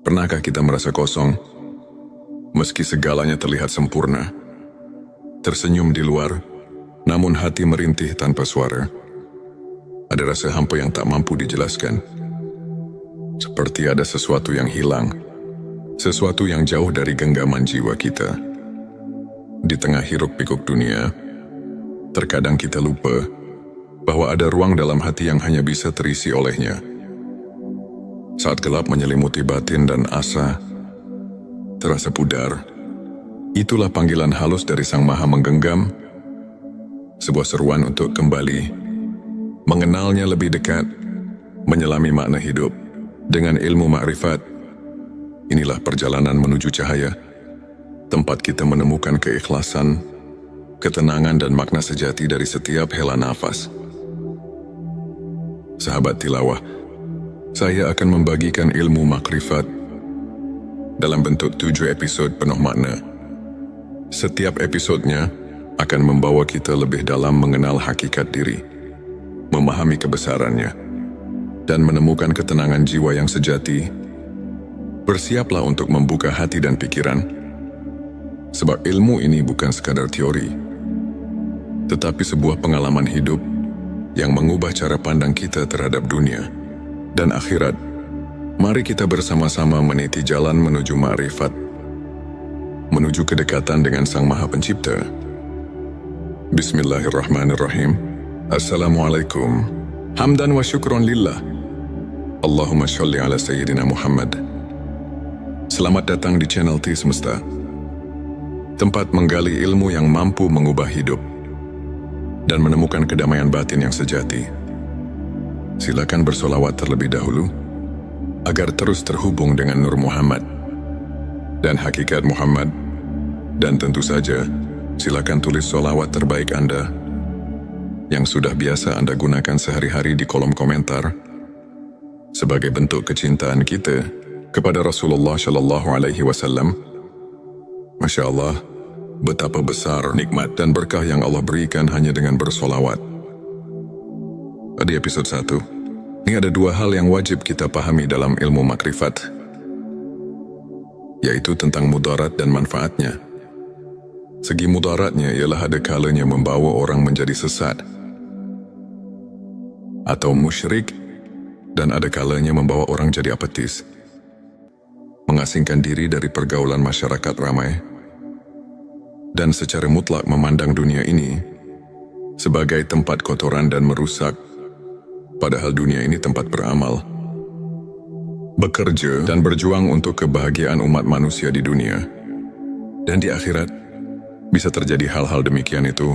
Pernahkah kita merasa kosong, meski segalanya terlihat sempurna? Tersenyum di luar, namun hati merintih tanpa suara. Ada rasa hampa yang tak mampu dijelaskan. Seperti ada sesuatu yang hilang, sesuatu yang jauh dari genggaman jiwa kita. Di tengah hiruk-pikuk dunia, terkadang kita lupa bahwa ada ruang dalam hati yang hanya bisa terisi olehnya. Saat gelap menyelimuti batin dan asa terasa pudar, itulah panggilan halus dari Sang Maha Menggenggam, sebuah seruan untuk kembali mengenalnya lebih dekat, menyelami makna hidup dengan ilmu makrifat. Inilah perjalanan menuju cahaya, tempat kita menemukan keikhlasan, ketenangan dan makna sejati dari setiap hela nafas. Sahabat tilawah, saya akan membagikan ilmu makrifat dalam bentuk 7 episode penuh makna. Setiap episodenya akan membawa kita lebih dalam mengenal hakikat diri, memahami kebesarannya, dan menemukan ketenangan jiwa yang sejati. Bersiaplah untuk membuka hati dan pikiran, sebab ilmu ini bukan sekadar teori, tetapi sebuah pengalaman hidup yang mengubah cara pandang kita terhadap dunia dan akhirat. Mari kita bersama-sama meniti jalan menuju makrifat, menuju kedekatan dengan Sang Maha Pencipta. Bismillahirrahmanirrahim. Assalamualaikum. Hamdan wa syukron lillah. Allahumma sholli ala Sayyidina Muhammad. Selamat datang di channel T Semesta, tempat menggali ilmu yang mampu mengubah hidup dan menemukan kedamaian batin yang sejati. Silakan bersolawat terlebih dahulu, agar terus terhubung dengan Nur Muhammad dan hakikat Muhammad. Dan tentu saja, silakan tulis solawat terbaik Anda yang sudah biasa Anda gunakan sehari-hari di kolom komentar, sebagai bentuk kecintaan kita kepada Rasulullah Shallallahu Alaihi Wasallam. Masya Allah, betapa besar nikmat dan berkah yang Allah berikan hanya dengan bersolawat. Di episode 1, ini ada 2 hal yang wajib kita pahami dalam ilmu makrifat, yaitu tentang mudarat dan manfaatnya. Segi mudaratnya ialah ada kalanya membawa orang menjadi sesat atau musyrik, dan ada kalanya membawa orang jadi apatis, mengasingkan diri dari pergaulan masyarakat ramai, dan secara mutlak memandang dunia ini sebagai tempat kotoran dan merusak. Padahal dunia ini tempat beramal, bekerja dan berjuang untuk kebahagiaan umat manusia di dunia. Dan di akhirat, bisa terjadi hal-hal demikian itu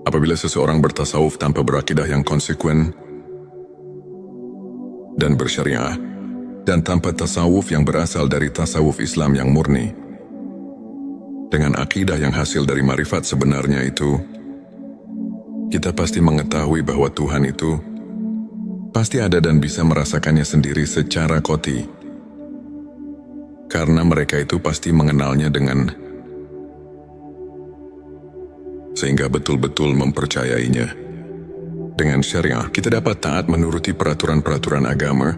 apabila seseorang bertasawuf tanpa berakidah yang konsekuen dan bersyariah, dan tanpa tasawuf yang berasal dari tasawuf Islam yang murni. Dengan akidah yang hasil dari marifat sebenarnya itu, kita pasti mengetahui bahwa Tuhan itu pasti ada dan bisa merasakannya sendiri secara qati. Karena mereka itu pasti mengenalnya sehingga betul-betul mempercayainya. Dengan syariah, kita dapat taat menuruti peraturan-peraturan agama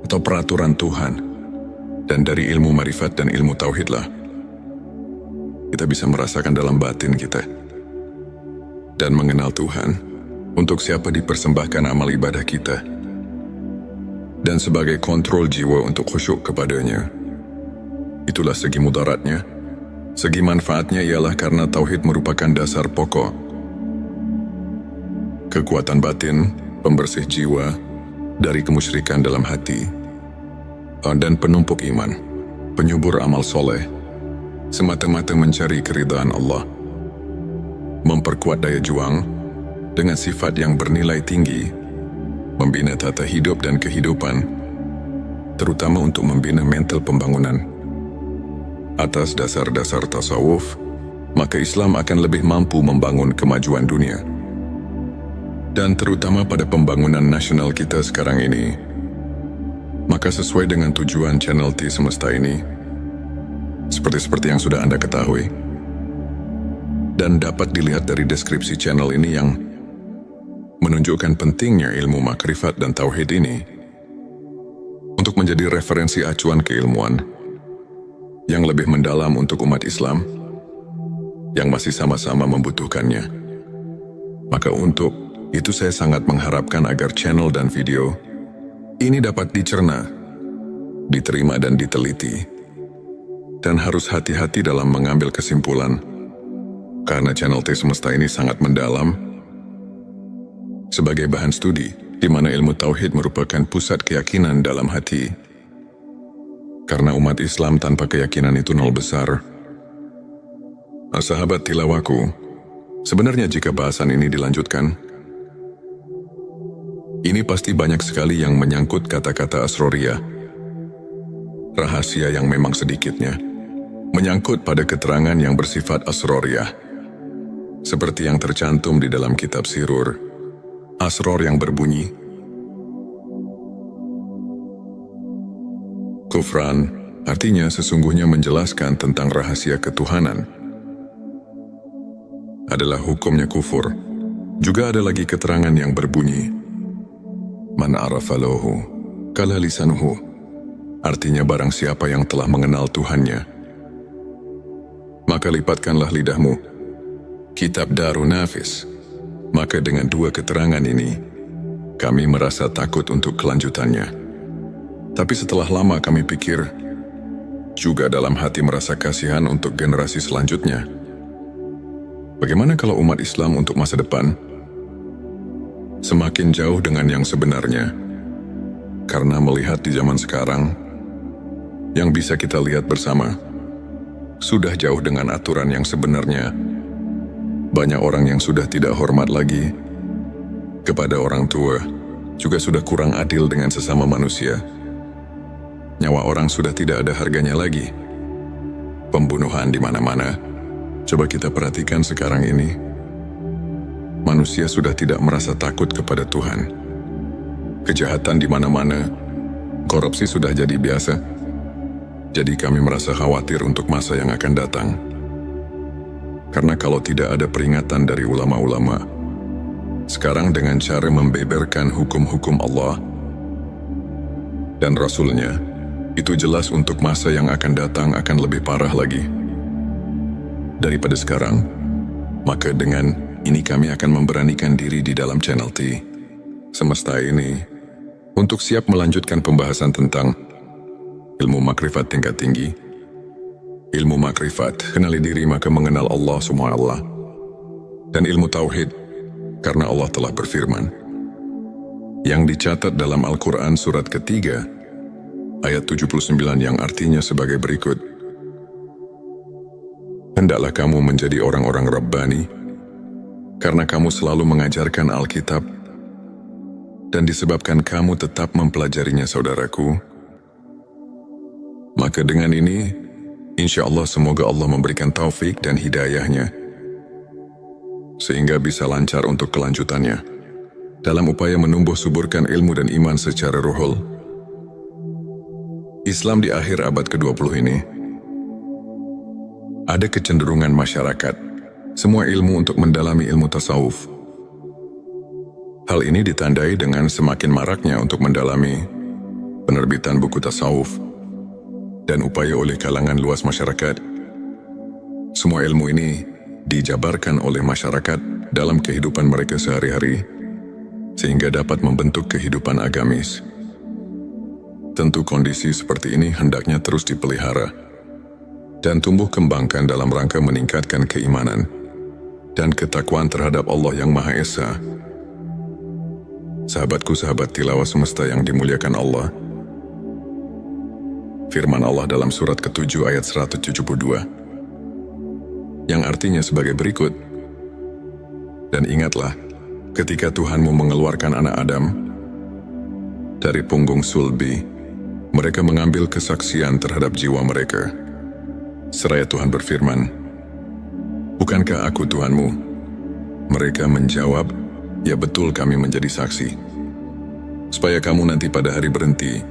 atau peraturan Tuhan. Dan dari ilmu marifat dan ilmu tauhidlah kita bisa merasakan dalam batin kita dan mengenal Tuhan, untuk siapa dipersembahkan amal ibadah kita, dan sebagai kontrol jiwa untuk khusyuk kepadanya. Itulah segi mudaratnya. Segi manfaatnya ialah karena tauhid merupakan dasar pokok, kekuatan batin, pembersih jiwa dari kemusyrikan dalam hati, dan penumpuk iman, penyubur amal soleh, semata-mata mencari keridhaan Allah, memperkuat daya juang dengan sifat yang bernilai tinggi, membina tata hidup dan kehidupan, terutama untuk membina mental pembangunan. Atas dasar-dasar tasawuf, maka Islam akan lebih mampu membangun kemajuan dunia. Dan terutama pada pembangunan nasional kita sekarang ini. Maka sesuai dengan tujuan channel T Semesta ini, seperti yang sudah Anda ketahui, dan dapat dilihat dari deskripsi channel ini yang menunjukkan pentingnya ilmu makrifat dan tauhid ini. Untuk untuk menjadi referensi acuan keilmuan yang lebih mendalam untuk umat Islam yang masih sama-sama membutuhkannya. Maka untuk itu saya sangat mengharapkan agar channel dan video ini dapat dicerna, diterima dan diteliti. Dan harus hati-hati dalam mengambil kesimpulan, karena channel T Semesta ini sangat mendalam sebagai bahan studi, di mana ilmu tauhid merupakan pusat keyakinan dalam hati. Karena umat Islam tanpa keyakinan itu nol besar. Nah, sahabat tilawaku, sebenarnya jika bahasan ini dilanjutkan, ini pasti banyak sekali yang menyangkut kata-kata asroriyah. Rahasia yang memang sedikitnya menyangkut pada keterangan yang bersifat asroriyah. Seperti yang tercantum di dalam kitab Sirur, asror yang berbunyi, kufran artinya sesungguhnya menjelaskan tentang rahasia ketuhanan. Adalah hukumnya kufur. Juga ada lagi keterangan yang berbunyi, man arafa lahu kala lisanuhu, artinya barang siapa yang telah mengenal Tuhannya, maka lipatkanlah lidahmu. Kitab Darun Nafis. Maka dengan dua keterangan ini, kami merasa takut untuk kelanjutannya. Tapi setelah lama kami pikir, juga dalam hati merasa kasihan untuk generasi selanjutnya. Bagaimana kalau umat Islam untuk masa depan semakin jauh dengan yang sebenarnya? Karena melihat di zaman sekarang, yang bisa kita lihat bersama, sudah jauh dengan aturan yang sebenarnya. Banyak orang yang sudah tidak hormat lagi kepada orang tua, juga sudah kurang adil dengan sesama manusia. Nyawa orang sudah tidak ada harganya lagi. Pembunuhan di mana-mana. Coba kita perhatikan sekarang ini. Manusia sudah tidak merasa takut kepada Tuhan. Kejahatan di mana-mana. Korupsi sudah jadi biasa. Jadi kami merasa khawatir untuk masa yang akan datang. Karena kalau tidak ada peringatan dari ulama-ulama, sekarang dengan cara membeberkan hukum-hukum Allah dan Rasul-Nya, itu jelas untuk masa yang akan datang akan lebih parah lagi daripada sekarang. Maka dengan ini kami akan memberanikan diri di dalam channel T Semesta ini untuk siap melanjutkan pembahasan tentang ilmu makrifat tingkat tinggi. Ilmu makrifat, kenali diri maka mengenal Allah SWT. Dan ilmu tauhid, karena Allah telah berfirman, yang dicatat dalam Al-Quran surat ketiga, ayat 79 yang artinya sebagai berikut. Hendaklah kamu menjadi orang-orang Rabbani, karena kamu selalu mengajarkan Alkitab, dan disebabkan kamu tetap mempelajarinya saudaraku. Maka dengan ini, insya Allah semoga Allah memberikan taufik dan hidayahnya, sehingga bisa lancar untuk kelanjutannya, dalam upaya menumbuh suburkan ilmu dan iman secara ruhul. Islam di akhir abad ke-20 ini, ada kecenderungan masyarakat, semua ilmu untuk mendalami ilmu tasawuf. Hal ini ditandai dengan semakin maraknya untuk mendalami penerbitan buku tasawuf, dan upaya oleh kalangan luas masyarakat. Semua ilmu ini dijabarkan oleh masyarakat dalam kehidupan mereka sehari-hari, sehingga dapat membentuk kehidupan agamis. Tentu kondisi seperti ini hendaknya terus dipelihara dan tumbuh kembangkan dalam rangka meningkatkan keimanan dan ketakwaan terhadap Allah yang Maha Esa. Sahabatku, sahabat tilawah semesta yang dimuliakan Allah, firman Allah dalam surat ke-7 ayat 172, yang artinya sebagai berikut, dan ingatlah, ketika Tuhanmu mengeluarkan anak Adam dari punggung sulbi, mereka mengambil kesaksian terhadap jiwa mereka. Seraya Tuhan berfirman, bukankah aku Tuhanmu? Mereka menjawab, ya betul kami menjadi saksi. Supaya kamu nanti pada hari berhenti,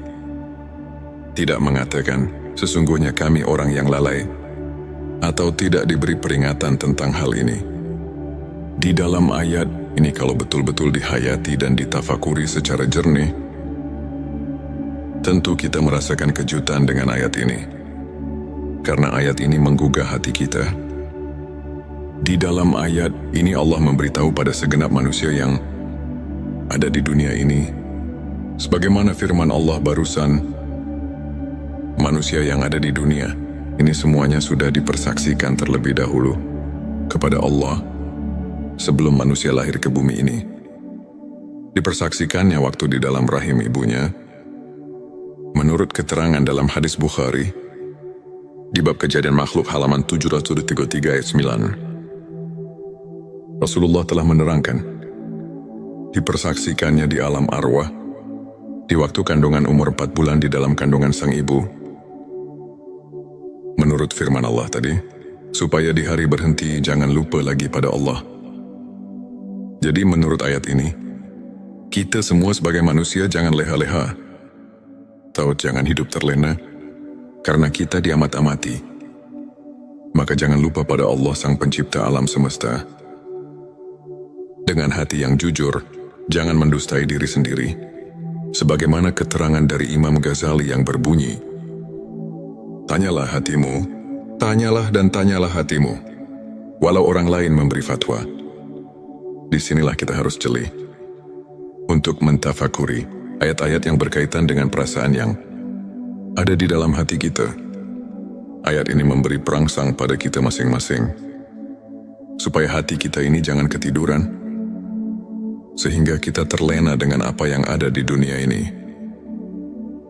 tidak mengatakan, sesungguhnya kami orang yang lalai, atau tidak diberi peringatan tentang hal ini. Di dalam ayat ini kalau betul-betul dihayati dan ditafakuri secara jernih, Tentu kita merasakan kejutan dengan ayat ini. Karena ayat ini menggugah hati kita. Di dalam ayat ini Allah memberitahu pada segenap manusia yang ada di dunia ini, sebagaimana firman Allah barusan, manusia yang ada di dunia ini semuanya sudah dipersaksikan terlebih dahulu kepada Allah sebelum manusia lahir ke bumi ini. Dipersaksikannya waktu di dalam rahim ibunya. Menurut keterangan dalam hadis Bukhari, di bab kejadian makhluk halaman 733 ayat 9, Rasulullah telah menerangkan, dipersaksikannya di alam arwah, di waktu kandungan umur 4 bulan di dalam kandungan sang ibu. Menurut firman Allah tadi, supaya di hari berhenti jangan lupa lagi pada Allah. Jadi menurut ayat ini, kita semua sebagai manusia jangan leha-leha, atau jangan hidup terlena, karena kita diamat-amati. Maka jangan lupa pada Allah sang pencipta alam semesta. Dengan hati yang jujur, jangan mendustai diri sendiri. Sebagaimana keterangan dari Imam Ghazali yang berbunyi, tanyalah hatimu, tanyalah dan tanyalah hatimu, walau orang lain memberi fatwa. Disinilah kita harus jeli untuk mentafakuri ayat-ayat yang berkaitan dengan perasaan yang ada di dalam hati kita. Ayat ini memberi perangsang pada kita masing-masing, supaya hati kita ini jangan ketiduran, sehingga kita terlena dengan apa yang ada di dunia ini.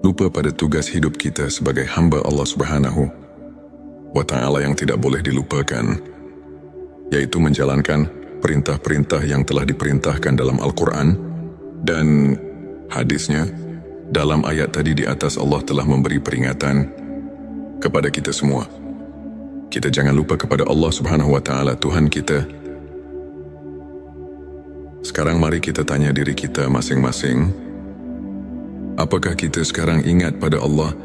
Lupa pada tugas hidup kita sebagai hamba Allah Subhanahu wa Ta'ala yang tidak boleh dilupakan, yaitu menjalankan perintah-perintah yang telah diperintahkan dalam Al-Quran dan hadisnya. Dalam ayat tadi di atas Allah telah memberi peringatan kepada kita semua. Kita jangan lupa kepada Allah Subhanahu wa Ta'ala, Tuhan kita. Sekarang mari kita tanya diri kita masing-masing, apakah kita sekarang ingat pada Allah?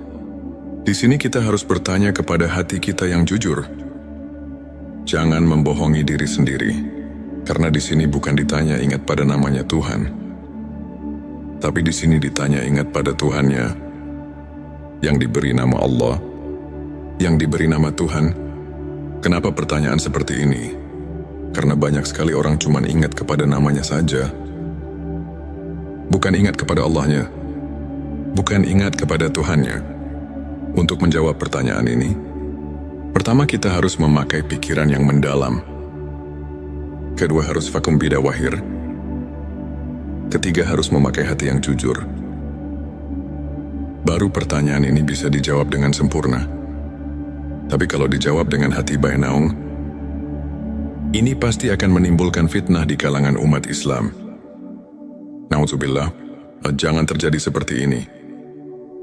Di sini kita harus bertanya kepada hati kita yang jujur. Jangan membohongi diri sendiri, karena di sini bukan ditanya ingat pada namanya Tuhan, tapi di sini ditanya ingat pada Tuhannya, yang diberi nama Allah, yang diberi nama Tuhan. Kenapa pertanyaan seperti ini? Karena banyak sekali orang cuma ingat kepada namanya saja, bukan ingat kepada Allahnya, bukan ingat kepada Tuhannya. Untuk menjawab pertanyaan ini, pertama kita harus memakai pikiran yang mendalam. Kedua harus fakum bida wahir. Ketiga harus memakai hati yang jujur. Baru pertanyaan ini bisa dijawab dengan sempurna. Tapi kalau dijawab dengan hati bainaung, ini pasti akan menimbulkan fitnah di kalangan umat Islam. Na'udzubillah, jangan terjadi seperti ini.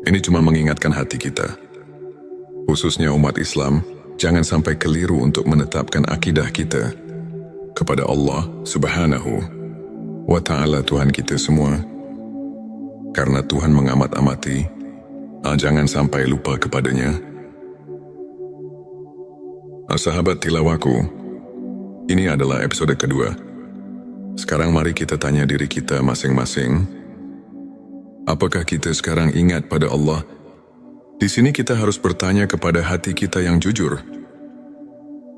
Ini cuma mengingatkan hati kita, khususnya umat Islam, jangan sampai keliru untuk menetapkan akidah kita kepada Allah Subhanahu wa Ta'ala, Tuhan kita semua. Karena Tuhan mengamat-amati, jangan sampai lupa kepadanya. Sahabat tilawaku, ini adalah episode kedua. Sekarang mari kita tanya diri kita masing-masing, apakah kita sekarang ingat pada Allah? Di sini kita harus bertanya kepada hati kita yang jujur.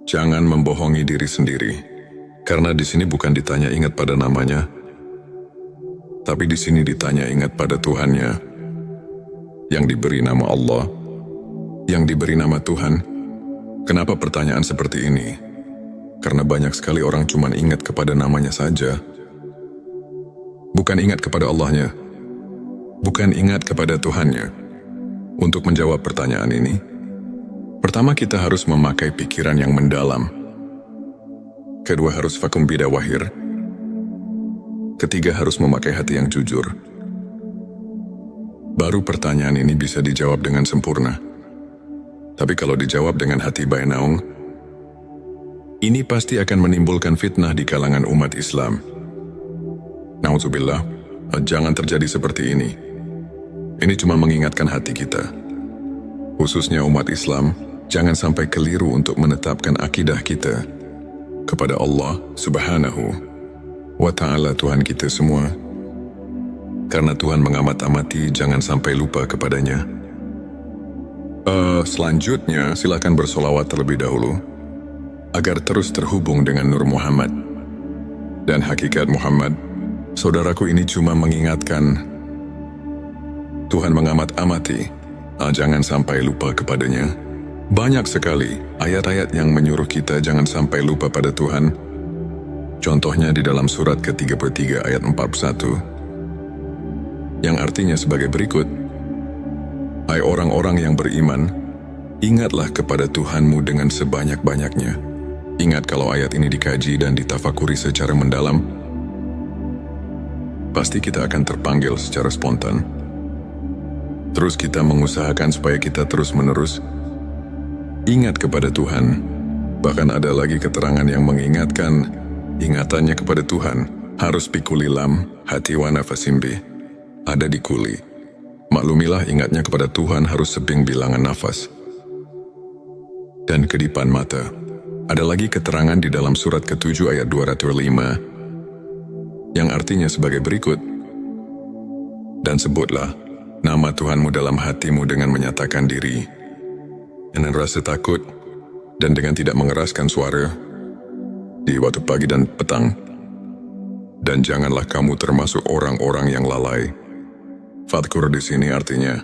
Jangan membohongi diri sendiri, karena di sini bukan ditanya ingat pada namanya, tapi di sini ditanya ingat pada Tuhannya, yang diberi nama Allah, yang diberi nama Tuhan. Kenapa pertanyaan seperti ini? Karena banyak sekali orang cuma ingat kepada namanya saja, bukan ingat kepada Allahnya, bukan ingat kepada Tuhannya. Untuk menjawab pertanyaan ini, pertama kita harus memakai pikiran yang mendalam. Kedua harus fakum bida wahir. Ketiga harus memakai hati yang jujur. Baru pertanyaan ini bisa dijawab dengan sempurna. Tapi kalau dijawab dengan hati bainaung, ini pasti akan menimbulkan fitnah di kalangan umat Islam. Na'udzubillah, jangan terjadi seperti ini. Ini cuma mengingatkan hati kita, khususnya umat Islam, jangan sampai keliru untuk menetapkan akidah kita kepada Allah Subhanahu wa Ta'ala, Tuhan kita semua. karena Tuhan mengamat-amati, jangan sampai lupa kepadanya. Selanjutnya, silakan bersolawat terlebih dahulu, agar terus terhubung dengan Nur Muhammad. Dan hakikat Muhammad, saudaraku, ini cuma mengingatkan, Tuhan mengamat-amati, jangan sampai lupa kepadanya. Banyak sekali ayat-ayat yang menyuruh kita jangan sampai lupa pada Tuhan. Contohnya di dalam surat ke-33 ayat 41, yang artinya sebagai berikut, hai orang-orang yang beriman, ingatlah kepada Tuhanmu dengan sebanyak-banyaknya. Ingat kalau ayat ini dikaji dan ditafakuri secara mendalam, pasti kita akan terpanggil secara spontan. Terus kita mengusahakan supaya kita terus-menerus ingat kepada Tuhan. Bahkan ada lagi keterangan yang mengingatkan, ingatannya kepada Tuhan harus pikulilam hati wa nafasimbi, ada di kuli. Maklumilah ingatnya kepada Tuhan harus sebing bilangan nafas dan kedipan mata. Ada lagi keterangan di dalam surat ke-7 ayat 205 yang artinya sebagai berikut, dan sebutlah nama Tuhanmu dalam hatimu dengan menyatakan diri, dengan rasa takut, dan dengan tidak mengeraskan suara di waktu pagi dan petang. Dan janganlah kamu termasuk orang-orang yang lalai. Fadkur di sini artinya,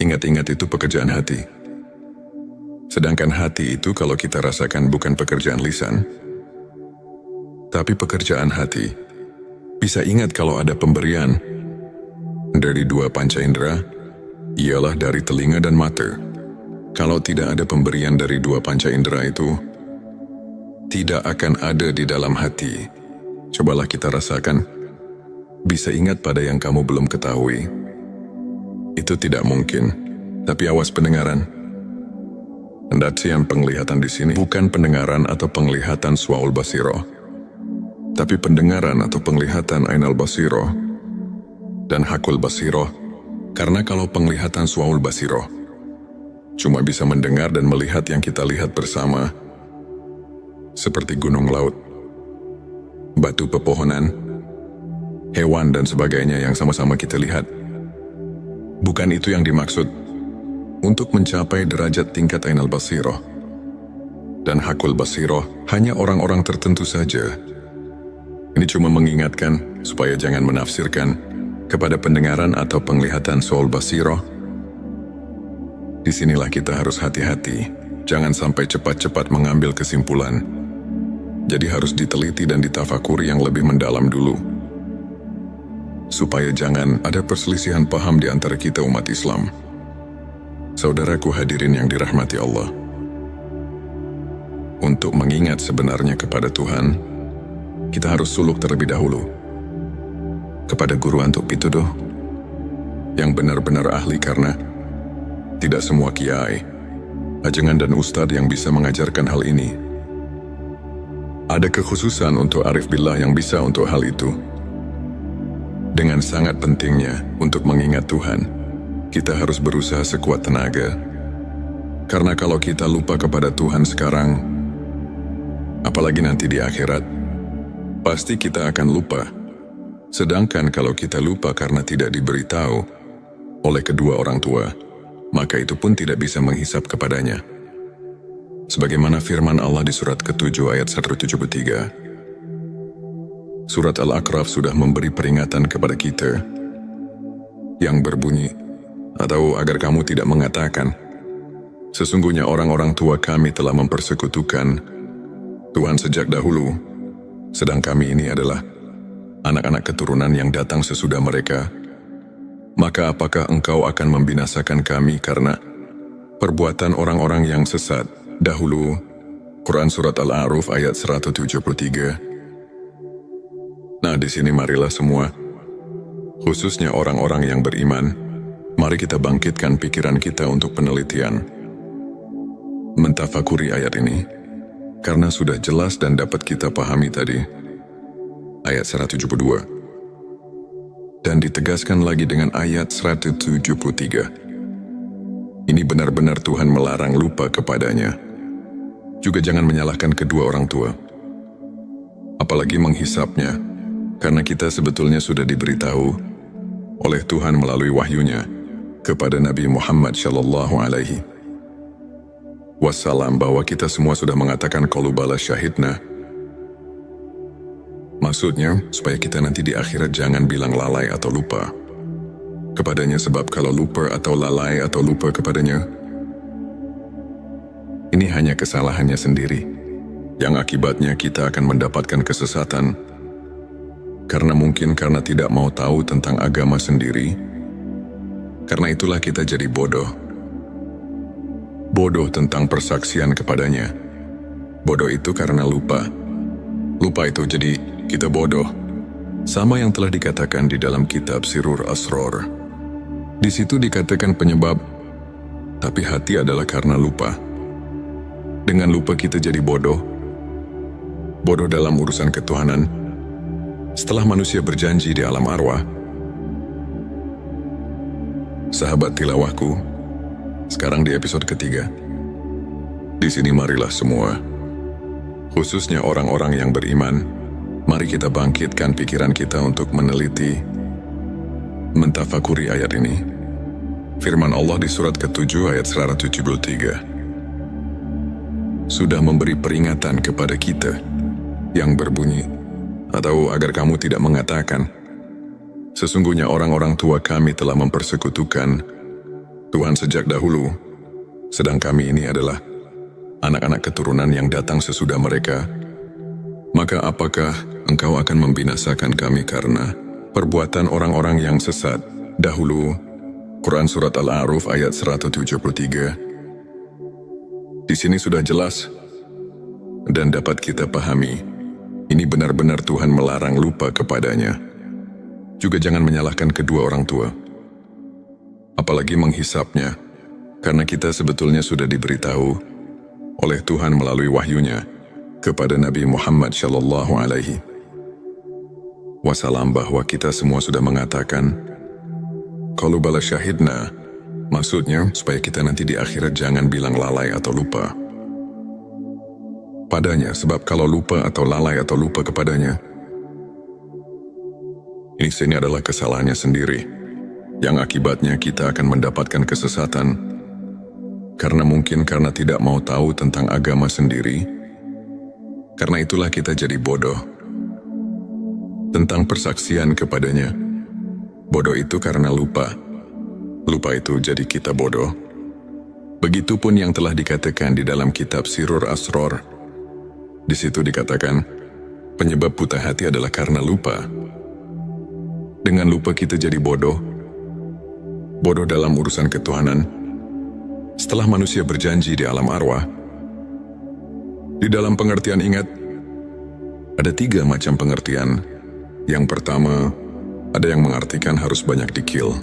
ingat-ingat itu pekerjaan hati. Sedangkan hati itu kalau kita rasakan bukan pekerjaan lisan, tapi pekerjaan hati. Bisa ingat kalau ada pemberian dari dua panca indera, ialah dari telinga dan mata. Kalau tidak ada pemberian dari dua panca indera itu, tidak akan ada di dalam hati. Cobalah kita rasakan, bisa ingat pada yang kamu belum ketahui. Itu tidak mungkin, tapi awas pendengaran. Pendaksian penglihatan di sini bukan pendengaran atau penglihatan Swaul Basiro, tapi pendengaran atau penglihatan Ainal Basiro dan Hakul Basiro. Karena kalau penglihatan Swaul Basiro cuma bisa mendengar dan melihat yang kita lihat bersama, seperti gunung, laut, batu, pepohonan, hewan, dan sebagainya yang sama-sama kita lihat. Bukan itu yang dimaksud. Untuk mencapai derajat tingkat Ainal Basiro dan Hakul Basiro, hanya orang-orang tertentu saja. Ini cuma mengingatkan supaya jangan menafsirkan kepada pendengaran atau penglihatan Swaul Basiro. Disinilah kita harus hati-hati, jangan sampai cepat-cepat mengambil kesimpulan. Jadi harus diteliti dan ditafakuri yang lebih mendalam dulu, supaya jangan ada perselisihan paham di antara kita umat Islam. Saudaraku hadirin yang dirahmati Allah, untuk mengingat sebenarnya kepada Tuhan, kita harus suluk terlebih dahulu kepada guru antuk pituduh yang benar-benar ahli, karena tidak semua kiai, ajengan, dan ustadz yang bisa mengajarkan hal ini. Ada kekhususan untuk arif billah yang bisa untuk hal itu. Dengan sangat pentingnya untuk mengingat Tuhan, kita harus berusaha sekuat tenaga. Karena kalau kita lupa kepada Tuhan sekarang, apalagi nanti di akhirat, pasti kita akan lupa. Sedangkan kalau kita lupa karena tidak diberitahu oleh kedua orang tua, maka itu pun tidak bisa menghisap kepadanya. Sebagaimana firman Allah di surat ke-7 ayat 173. Surat Al-A'raf sudah memberi peringatan kepada kita yang berbunyi, atau agar kamu tidak mengatakan, sesungguhnya orang-orang tua kami telah mempersekutukan Tuhan sejak dahulu, sedang kami ini adalah anak-anak keturunan yang datang sesudah mereka. Maka apakah engkau akan membinasakan kami karena perbuatan orang-orang yang sesat dahulu? Quran Surat Al-A'raf ayat 173. Nah, di sini marilah semua, khususnya orang-orang yang beriman, mari kita bangkitkan pikiran kita untuk penelitian, mentafakuri ayat ini, karena sudah jelas dan dapat kita pahami tadi. Ayat 172. Dan ditegaskan lagi dengan ayat 173. Ini benar-benar Tuhan melarang lupa kepadanya. Juga jangan menyalahkan kedua orang tua, apalagi menghisapnya, karena kita sebetulnya sudah diberitahu oleh Tuhan melalui wahyunya kepada Nabi Muhammad Shallallahu Alaihi Wasallam bahwa kita semua sudah mengatakan qalu bala syahidna. Maksudnya, supaya kita nanti di akhirat jangan bilang lalai atau lupa kepadanya, sebab kalau lupa atau lalai atau lupa kepadanya, ini hanya kesalahannya sendiri, yang akibatnya kita akan mendapatkan kesesatan, karena mungkin karena tidak mau tahu tentang agama sendiri. Karena itulah kita jadi bodoh. Bodoh tentang persaksian kepadanya. Bodoh itu karena lupa. Lupa itu jadi kita bodoh. Sama yang telah dikatakan di dalam kitab Sirur Asror. Di situ dikatakan penyebab, tapi hati adalah karena lupa. Dengan lupa kita jadi bodoh. Bodoh dalam urusan ketuhanan. Setelah manusia berjanji di alam arwah. Sahabat tilawahku, sekarang di episode ketiga. Di sini marilah semua, khususnya orang-orang yang beriman, mari kita bangkitkan pikiran kita untuk meneliti, mentafakuri ayat ini. Firman Allah di surat ke-7 ayat 173. Sudah memberi peringatan kepada kita yang berbunyi, atau agar kamu tidak mengatakan, sesungguhnya orang-orang tua kami telah mempersekutukan Tuhan sejak dahulu, sedang kami ini adalah anak-anak keturunan yang datang sesudah mereka. Maka apakah engkau akan membinasakan kami karena perbuatan orang-orang yang sesat dahulu? Quran Surat Al-A'raf ayat 173. Di sini sudah jelas dan dapat kita pahami, ini benar-benar Tuhan melarang lupa kepadanya. Juga jangan menyalahkan kedua orang tua, apalagi menghisapnya, karena kita sebetulnya sudah diberitahu oleh Tuhan melalui wahyunya kepada Nabi Muhammad Shallallahu Alaihi Wasallam bahwa kita semua sudah mengatakan qalu bala syahidna. Maksudnya supaya kita nanti di akhirat jangan bilang lalai atau lupa padanya, sebab kalau lupa atau lalai atau lupa kepadanya, ini adalah kesalahannya sendiri, yang akibatnya kita akan mendapatkan kesesatan, karena mungkin karena tidak mau tahu tentang agama sendiri. Karena itulah kita jadi bodoh tentang persaksian kepadanya. Bodoh itu karena lupa. Lupa itu jadi kita bodoh. Begitupun yang telah dikatakan di dalam kitab Sirur Asror. Di situ dikatakan, penyebab buta hati adalah karena lupa. Dengan lupa kita jadi bodoh. Bodoh dalam urusan ketuhanan. Setelah manusia berjanji di alam arwah. Di dalam pengertian ingat, ada 3 macam pengertian. Yang pertama, ada yang mengartikan harus banyak dikil,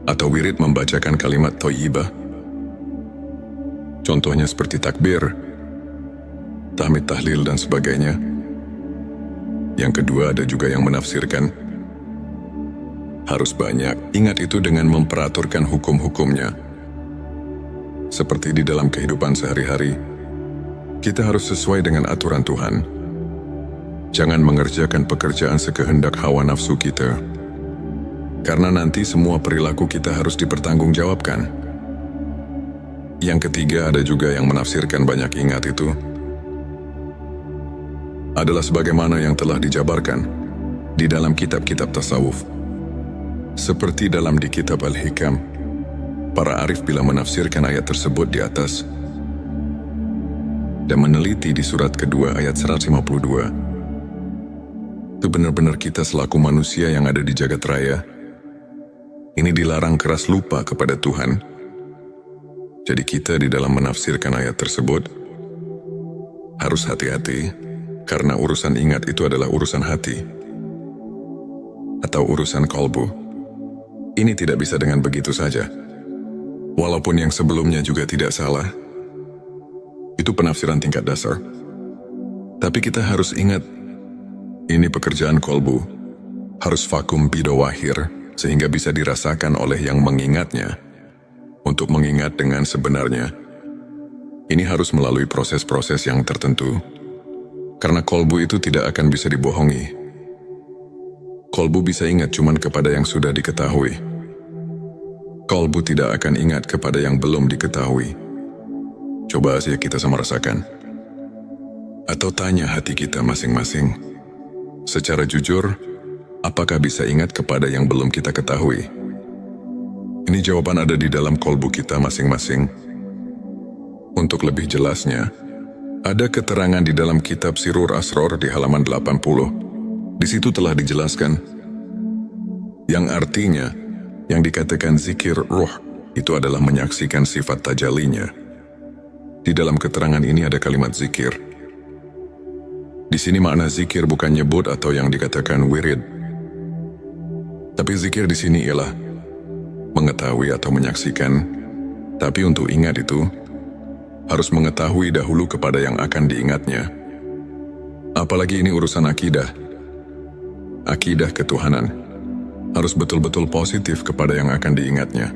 atau wirid membacakan kalimat thayyibah. Contohnya seperti takbir, tahmid, tahlil, dan sebagainya. Yang kedua, ada juga yang menafsirkan harus banyak ingat itu dengan memperaturkan hukum-hukumnya. Seperti di dalam kehidupan sehari-hari, kita harus sesuai dengan aturan Tuhan. Jangan mengerjakan pekerjaan sekehendak hawa nafsu kita, karena nanti semua perilaku kita harus dipertanggungjawabkan. Yang ketiga, ada juga yang menafsirkan banyak ingat itu adalah sebagaimana yang telah dijabarkan di dalam kitab-kitab tasawuf. Seperti dalam di kitab Al-Hikam, para arif bila menafsirkan ayat tersebut di atas dan meneliti di surat kedua ayat 152, itu benar-benar kita selaku manusia yang ada di jagat raya, ini dilarang keras lupa kepada Tuhan. Jadi kita di dalam menafsirkan ayat tersebut harus hati-hati, karena urusan ingat itu adalah urusan hati atau urusan kolbu. Ini tidak bisa dengan begitu saja. Walaupun yang sebelumnya juga tidak salah, itu penafsiran tingkat dasar. Tapi kita harus ingat, ini pekerjaan kolbu, harus vakum bidawahir, sehingga bisa dirasakan oleh yang mengingatnya. Untuk mengingat dengan sebenarnya, ini harus melalui proses-proses yang tertentu, karena kolbu itu tidak akan bisa dibohongi. Kolbu bisa ingat cuman kepada yang sudah diketahui. Kolbu tidak akan ingat kepada yang belum diketahui. Coba saja kita sama rasakan. Atau tanya hati kita masing-masing. Secara jujur, apakah bisa ingat kepada yang belum kita ketahui? Ini jawaban ada di dalam kolbu kita masing-masing. Untuk lebih jelasnya, ada keterangan di dalam kitab Sirur Asror di halaman 80. Di situ telah dijelaskan, yang artinya, yang dikatakan zikir ruh, itu adalah menyaksikan sifat tajalinya. Di dalam keterangan ini ada kalimat zikir. Di sini makna zikir bukan nyebut atau yang dikatakan wirid. Tapi zikir di sini ialah mengetahui atau menyaksikan, tapi untuk ingat itu, harus mengetahui dahulu kepada yang akan diingatnya. Apalagi ini urusan akidah. Akidah ketuhanan harus betul-betul positif kepada yang akan diingatnya.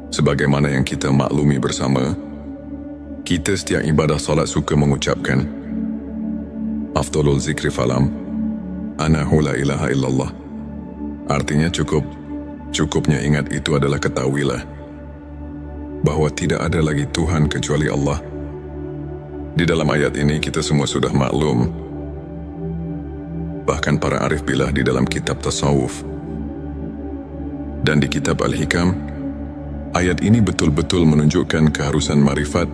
Sebagaimana yang kita maklumi bersama, kita setiap ibadah salat suka mengucapkan Afdalul zikri falam Anahu la ilaha illallah. Artinya cukupnya ingat itu adalah ketahuilah bahwa tidak ada lagi Tuhan kecuali Allah. Di dalam ayat ini kita semua sudah maklum. Bahkan para arif billah di dalam kitab tasawuf dan di kitab Al-Hikam, ayat ini betul-betul menunjukkan keharusan marifat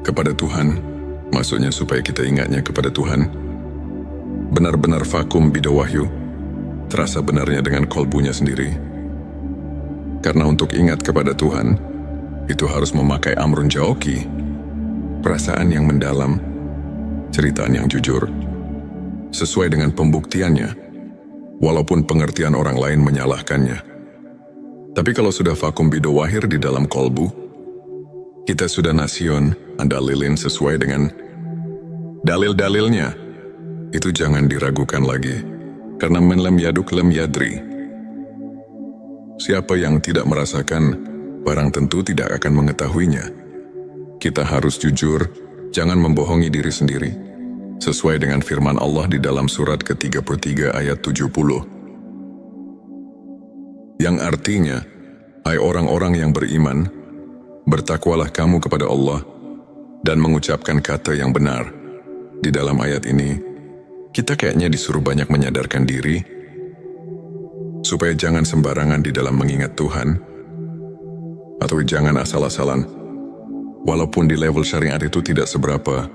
kepada Tuhan, maksudnya supaya kita ingatnya kepada Tuhan. Benar-benar vakum bidawahyu, terasa benarnya dengan kolbunya sendiri. Karena untuk ingat kepada Tuhan, itu harus memakai amrun jauki, perasaan yang mendalam, ceritaan yang jujur, sesuai dengan pembuktiannya, walaupun pengertian orang lain menyalahkannya. Tapi kalau sudah vakum bidawahir di dalam kolbu, kita sudah nasion, andalilin sesuai dengan dalil-dalilnya. Itu jangan diragukan lagi, karena men lam yaduk lam yadri. Siapa yang tidak merasakan, barang tentu tidak akan mengetahuinya. Kita harus jujur, jangan membohongi diri sendiri. Sesuai dengan firman Allah di dalam surat ke-33 ayat 70. Yang artinya, hai orang-orang yang beriman, bertakwalah kamu kepada Allah dan mengucapkan kata yang benar. Di dalam ayat ini, kita kayaknya disuruh banyak menyadarkan diri, supaya jangan sembarangan di dalam mengingat Tuhan, atau jangan asal-asalan. Walaupun di level syariat itu tidak seberapa,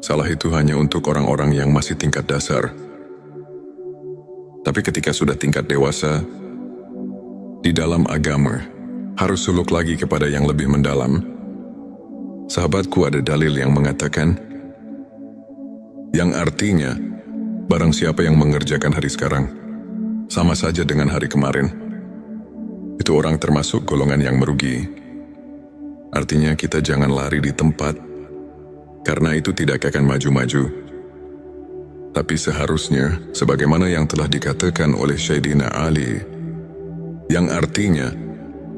salah itu hanya untuk orang-orang yang masih tingkat dasar. Tapi ketika sudah tingkat dewasa, di dalam agama, harus suluk lagi kepada yang lebih mendalam. Sahabatku, ada dalil yang mengatakan, yang artinya, barang siapa yang mengerjakan hari sekarang, sama saja dengan hari kemarin. Itu orang termasuk golongan yang merugi. Artinya kita jangan lari di tempat, karena itu tidak akan maju-maju. Tapi seharusnya, sebagaimana yang telah dikatakan oleh Sayyidina Ali, yang artinya,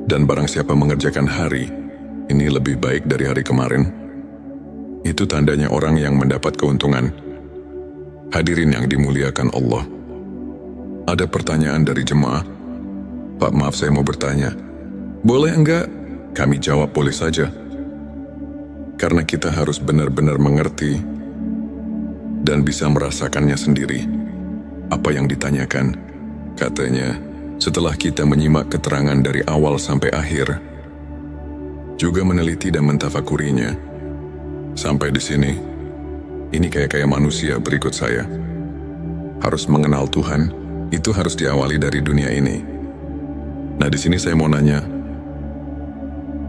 dan barang siapa mengerjakan hari, ini lebih baik dari hari kemarin. Itu tandanya orang yang mendapat keuntungan. Hadirin yang dimuliakan Allah. Ada pertanyaan dari jemaah. Pak, maaf saya mau bertanya. Boleh enggak? Kami jawab boleh saja. Karena kita harus benar-benar mengerti dan bisa merasakannya sendiri. Apa yang ditanyakan, katanya, setelah kita menyimak keterangan dari awal sampai akhir, juga meneliti dan mentafakurinya, sampai di sini, ini kayak manusia berikut saya. Harus mengenal Tuhan, itu harus diawali dari dunia ini. Nah, di sini saya mau nanya,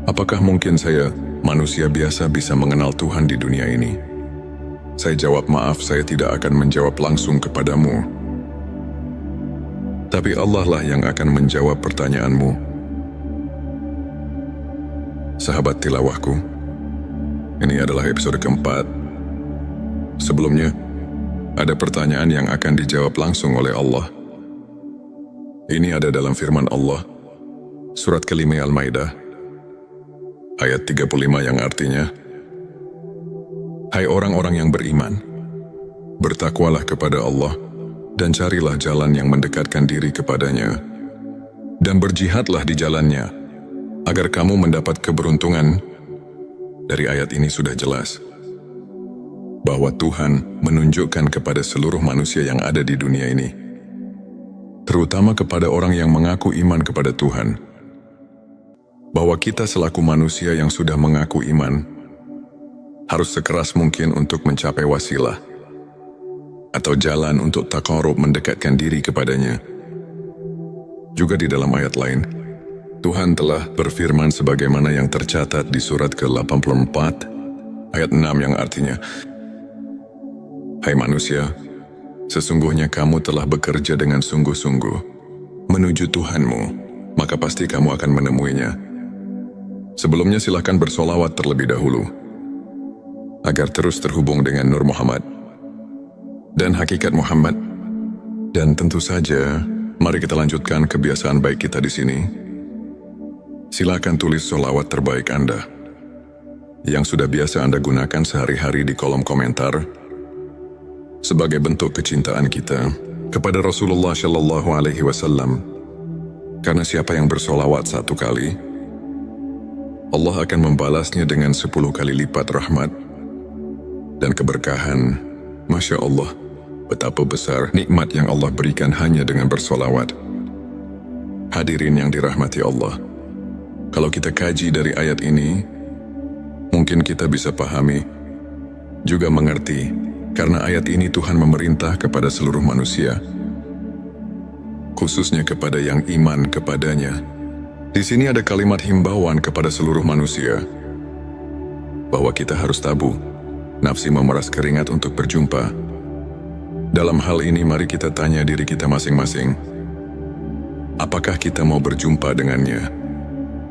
apakah mungkin saya manusia biasa bisa mengenal Tuhan di dunia ini? Saya jawab, maaf, saya tidak akan menjawab langsung kepadamu. Tapi Allah lah yang akan menjawab pertanyaanmu. Sahabat tilawahku, ini adalah episode keempat. Sebelumnya, ada pertanyaan yang akan dijawab langsung oleh Allah. Ini ada dalam firman Allah, surat ke-5 Al-Maidah, ayat 35 yang artinya, hai orang-orang yang beriman, bertakwalah kepada Allah dan carilah jalan yang mendekatkan diri kepadanya, dan berjihadlah di jalannya, agar kamu mendapat keberuntungan. Dari ayat ini sudah jelas bahwa Tuhan menunjukkan kepada seluruh manusia yang ada di dunia ini, terutama kepada orang yang mengaku iman kepada Tuhan, bahwa kita selaku manusia yang sudah mengaku iman, harus sekeras mungkin untuk mencapai wasilah, atau jalan untuk taqarrub mendekatkan diri kepadanya. Juga di dalam ayat lain, Tuhan telah berfirman sebagaimana yang tercatat di surat ke-84, ayat 6 yang artinya, "Hai manusia, sesungguhnya kamu telah bekerja dengan sungguh-sungguh menuju Tuhanmu, maka pasti kamu akan menemuinya. Sebelumnya silakan bersolawat terlebih dahulu, agar terus terhubung dengan Nur Muhammad dan hakikat Muhammad. Dan tentu saja, mari kita lanjutkan kebiasaan baik kita di sini. Silakan tulis solawat terbaik Anda, yang sudah biasa Anda gunakan sehari-hari di kolom komentar, sebagai bentuk kecintaan kita kepada Rasulullah Shallallahu Alaihi Wasallam. Karena siapa yang bersolawat 1 kali, Allah akan membalasnya dengan 10 kali lipat rahmat dan keberkahan. Masya Allah, betapa besar nikmat yang Allah berikan hanya dengan bersolawat. Hadirin yang dirahmati Allah, kalau kita kaji dari ayat ini, mungkin kita bisa pahami, juga mengerti, karena ayat ini Tuhan memerintah kepada seluruh manusia, khususnya kepada yang iman kepadanya. Di sini ada kalimat himbauan kepada seluruh manusia, bahwa kita harus tabah nafsi memeras keringat untuk berjumpa. Dalam hal ini mari kita tanya diri kita masing-masing, apakah kita mau berjumpa dengannya?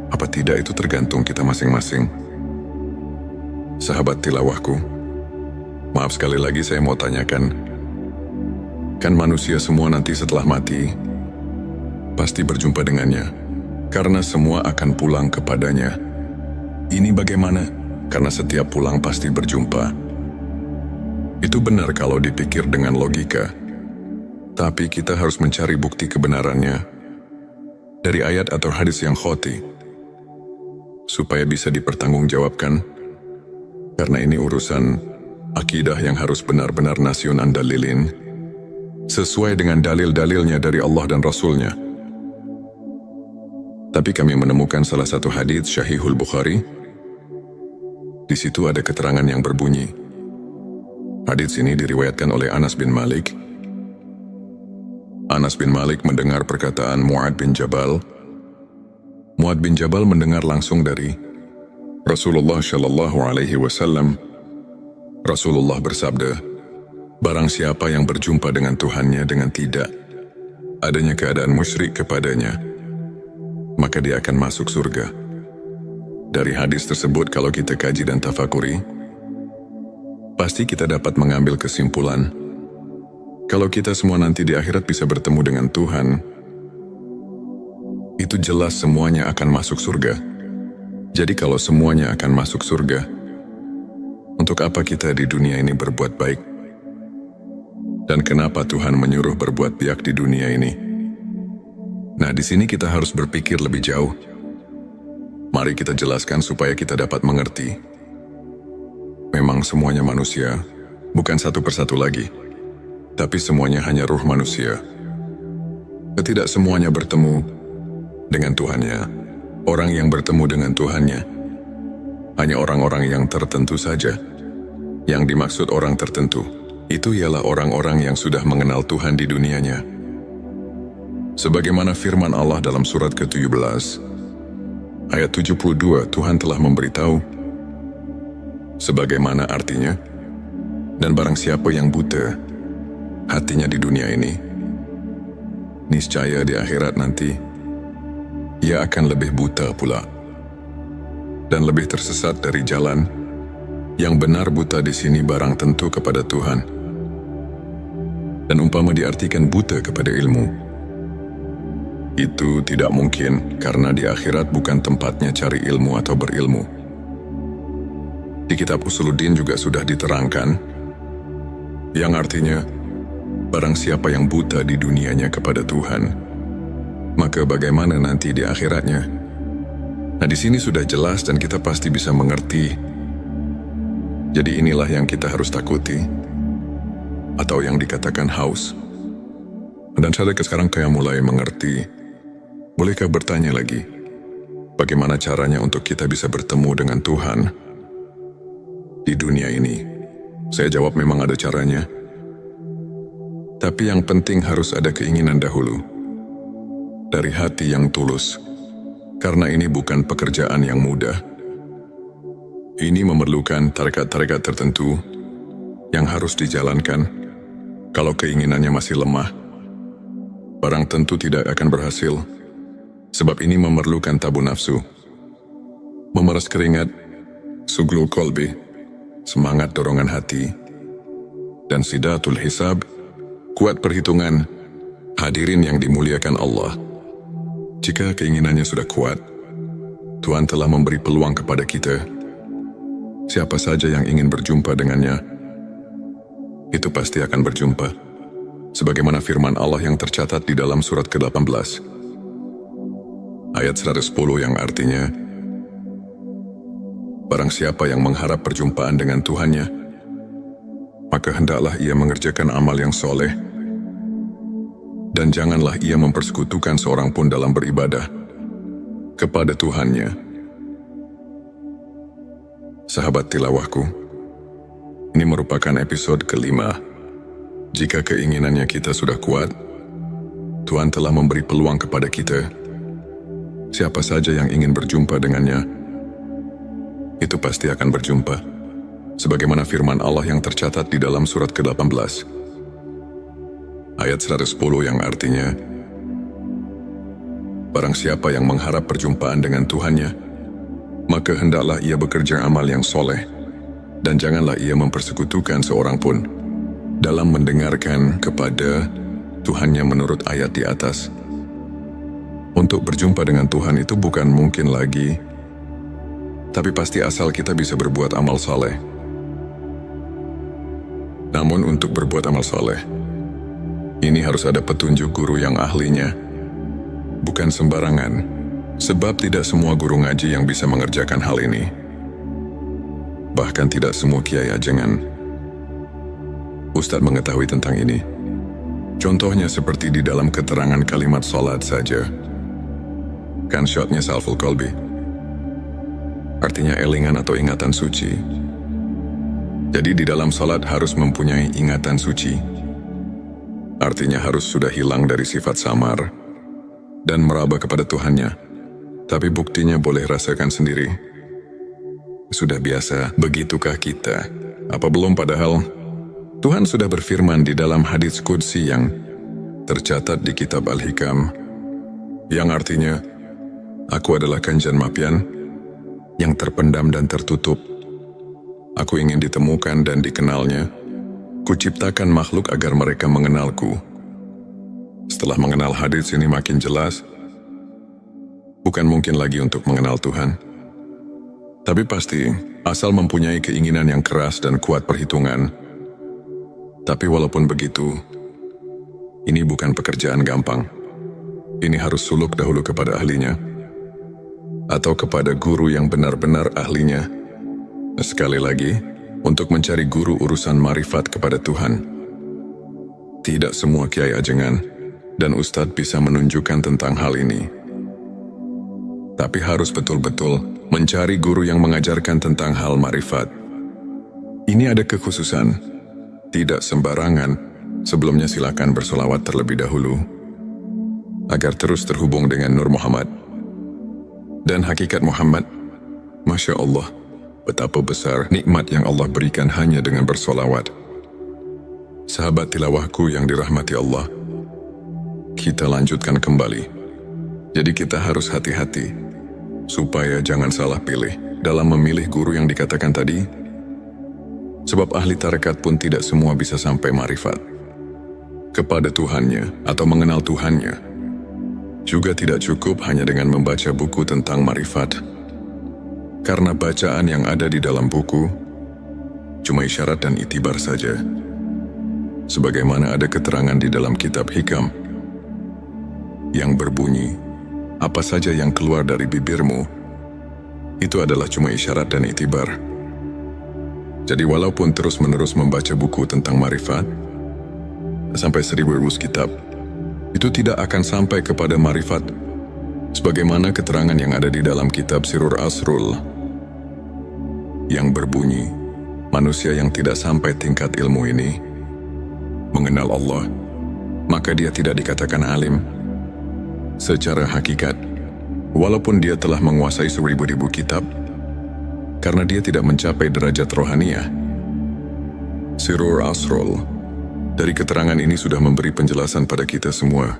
Apa tidak itu tergantung kita masing-masing. Sahabat tilawahku, maaf sekali lagi saya mau tanyakan, kan manusia semua nanti setelah mati pasti berjumpa dengannya, karena semua akan pulang kepadanya. Ini bagaimana? Karena setiap pulang pasti berjumpa. Itu benar kalau dipikir dengan logika. Tapi kita harus mencari bukti kebenarannya dari ayat atau hadis yang qat'i, supaya bisa dipertanggungjawabkan. Karena ini urusan akidah yang harus benar-benar nasionan dalilin, sesuai dengan dalil-dalilnya dari Allah dan Rasulnya. Tapi kami menemukan salah satu hadis Sahihul Bukhari. Di situ ada keterangan yang berbunyi. Hadits ini diriwayatkan oleh Anas bin Malik. Anas bin Malik mendengar perkataan Mu'ad bin Jabal. Mu'ad bin Jabal mendengar langsung dari Rasulullah Shallallahu Alaihi Wasallam. Rasulullah bersabda, "Barang siapa yang berjumpa dengan Tuhannya dengan tidak adanya keadaan musyrik kepadanya, maka dia akan masuk surga." Dari hadis tersebut kalau kita kaji dan tafakuri, pasti kita dapat mengambil kesimpulan, kalau kita semua nanti di akhirat bisa bertemu dengan Tuhan, itu jelas semuanya akan masuk surga. Jadi kalau semuanya akan masuk surga, untuk apa kita di dunia ini berbuat baik? Dan kenapa Tuhan menyuruh berbuat baik di dunia ini? Nah, di sini kita harus berpikir lebih jauh. Mari kita jelaskan supaya kita dapat mengerti. Memang semuanya manusia, bukan satu persatu lagi, tapi semuanya hanya ruh manusia. Tidak semuanya bertemu dengan Tuhannya. Orang yang bertemu dengan Tuhannya hanya orang-orang yang tertentu saja. Yang dimaksud orang tertentu, itu ialah orang-orang yang sudah mengenal Tuhan di dunianya. Sebagaimana firman Allah dalam surat ke-17, ayat 72, Tuhan telah memberitahu sebagaimana artinya, dan barang siapa yang buta hatinya di dunia ini, niscaya di akhirat nanti ia akan lebih buta pula dan lebih tersesat dari jalan. Yang benar buta di sini barang tentu kepada Tuhan, dan umpama diartikan buta kepada ilmu, itu tidak mungkin, karena di akhirat bukan tempatnya cari ilmu atau berilmu. Di kitab Usuluddin juga sudah diterangkan, yang artinya Barang siapa yang buta di dunianya kepada Tuhan, maka bagaimana nanti di akhiratnya? Nah, di sini sudah jelas dan kita pasti bisa mengerti. Jadi inilah yang kita harus takuti, atau yang dikatakan haus. Dan saya sekarang kayak mulai mengerti. Bolehkah bertanya lagi, bagaimana caranya untuk kita bisa bertemu dengan Tuhan di dunia ini? Saya jawab memang ada caranya. Tapi yang penting harus ada keinginan dahulu, dari hati yang tulus. Karena ini bukan pekerjaan yang mudah. Ini memerlukan tarekat-tarekat tertentu yang harus dijalankan. Kalau keinginannya masih lemah, barang tentu tidak akan berhasil. Sebab ini memerlukan tabu nafsu, memeras keringat, suglul kolbi, semangat dorongan hati, dan sidatul hisab, kuat perhitungan. Hadirin yang dimuliakan Allah, jika keinginannya sudah kuat, Tuhan telah memberi peluang kepada kita. Siapa saja yang ingin berjumpa dengannya, itu pasti akan berjumpa. Sebagaimana firman Allah yang tercatat di dalam surat ke-18, ayat 110 yang artinya, barang siapa yang mengharap perjumpaan dengan Tuhannya, maka hendaklah ia mengerjakan amal yang soleh, dan janganlah ia mempersekutukan seorang pun dalam beribadah kepada Tuhannya. Sahabat tilawahku, ini merupakan episode kelima. Jika keinginannya kita sudah kuat, Tuhan telah memberi peluang kepada kita. Siapa saja yang ingin berjumpa dengannya, itu pasti akan berjumpa. Sebagaimana firman Allah yang tercatat di dalam surat ke-18, ayat 110 yang artinya, barang siapa yang mengharap perjumpaan dengan Tuhannya, maka hendaklah ia bekerja amal yang soleh, dan janganlah ia mempersekutukan seorang pun dalam mendengarkan kepada Tuhannya menurut ayat di atas. Untuk berjumpa dengan Tuhan itu bukan mungkin lagi, tapi pasti asal kita bisa berbuat amal soleh. Namun untuk berbuat amal soleh, ini harus ada petunjuk guru yang ahlinya. Bukan sembarangan, sebab tidak semua guru ngaji yang bisa mengerjakan hal ini. Bahkan tidak semua kiai ajengan Ustadz mengetahui tentang ini. Contohnya seperti di dalam keterangan kalimat salat saja. Kan syotnya salful kolbi, artinya elingan atau ingatan suci. Jadi di dalam salat harus mempunyai ingatan suci. Artinya harus sudah hilang dari sifat samar dan meraba kepada Tuhannya. Tapi buktinya boleh rasakan sendiri. Sudah biasa, begitukah kita? Apa belum padahal? Tuhan sudah berfirman di dalam hadits qudsi yang tercatat di kitab Al-Hikam, yang artinya, aku adalah Kanjeng Mapian yang terpendam dan tertutup. Aku ingin ditemukan dan dikenalnya. Kuciptakan makhluk agar mereka mengenalku. Setelah mengenal hadits ini makin jelas, bukan mungkin lagi untuk mengenal Tuhan. Tapi pasti, asal mempunyai keinginan yang keras dan kuat perhitungan. Tapi walaupun begitu, ini bukan pekerjaan gampang. Ini harus suluk dahulu kepada ahlinya, atau kepada guru yang benar-benar ahlinya. Sekali lagi, untuk mencari guru urusan marifat kepada Tuhan. Tidak semua kiai ajengan dan ustadz bisa menunjukkan tentang hal ini. Tapi harus betul-betul mencari guru yang mengajarkan tentang hal marifat. Ini ada kekhususan, tidak sembarangan. Sebelumnya silakan bersolawat terlebih dahulu, agar terus terhubung dengan Nur Muhammad dan hakikat Muhammad. Masya Allah, betapa besar nikmat yang Allah berikan hanya dengan bersolawat. Sahabat tilawahku yang dirahmati Allah, kita lanjutkan kembali. Jadi kita harus hati-hati, supaya jangan salah pilih dalam memilih guru yang dikatakan tadi. Sebab ahli tarekat pun tidak semua bisa sampai marifat kepada Tuhannya atau mengenal Tuhannya. Juga tidak cukup hanya dengan membaca buku tentang marifat. Karena bacaan yang ada di dalam buku cuma isyarat dan itibar saja. sebagaimana ada keterangan di dalam kitab Hikam yang berbunyi, apa saja yang keluar dari bibirmu, itu adalah cuma isyarat dan itibar. Jadi walaupun terus-menerus membaca buku tentang marifat, sampai 1000 kitab, itu tidak akan sampai kepada marifat, sebagaimana keterangan yang ada di dalam kitab Sirur Asrul, yang berbunyi, manusia yang tidak sampai tingkat ilmu ini, mengenal Allah, maka dia tidak dikatakan alim. Secara hakikat, walaupun dia telah menguasai 1000 kitab, karena dia tidak mencapai derajat rohaniah. Sirur Asrul, dari keterangan ini sudah memberi penjelasan pada kita semua,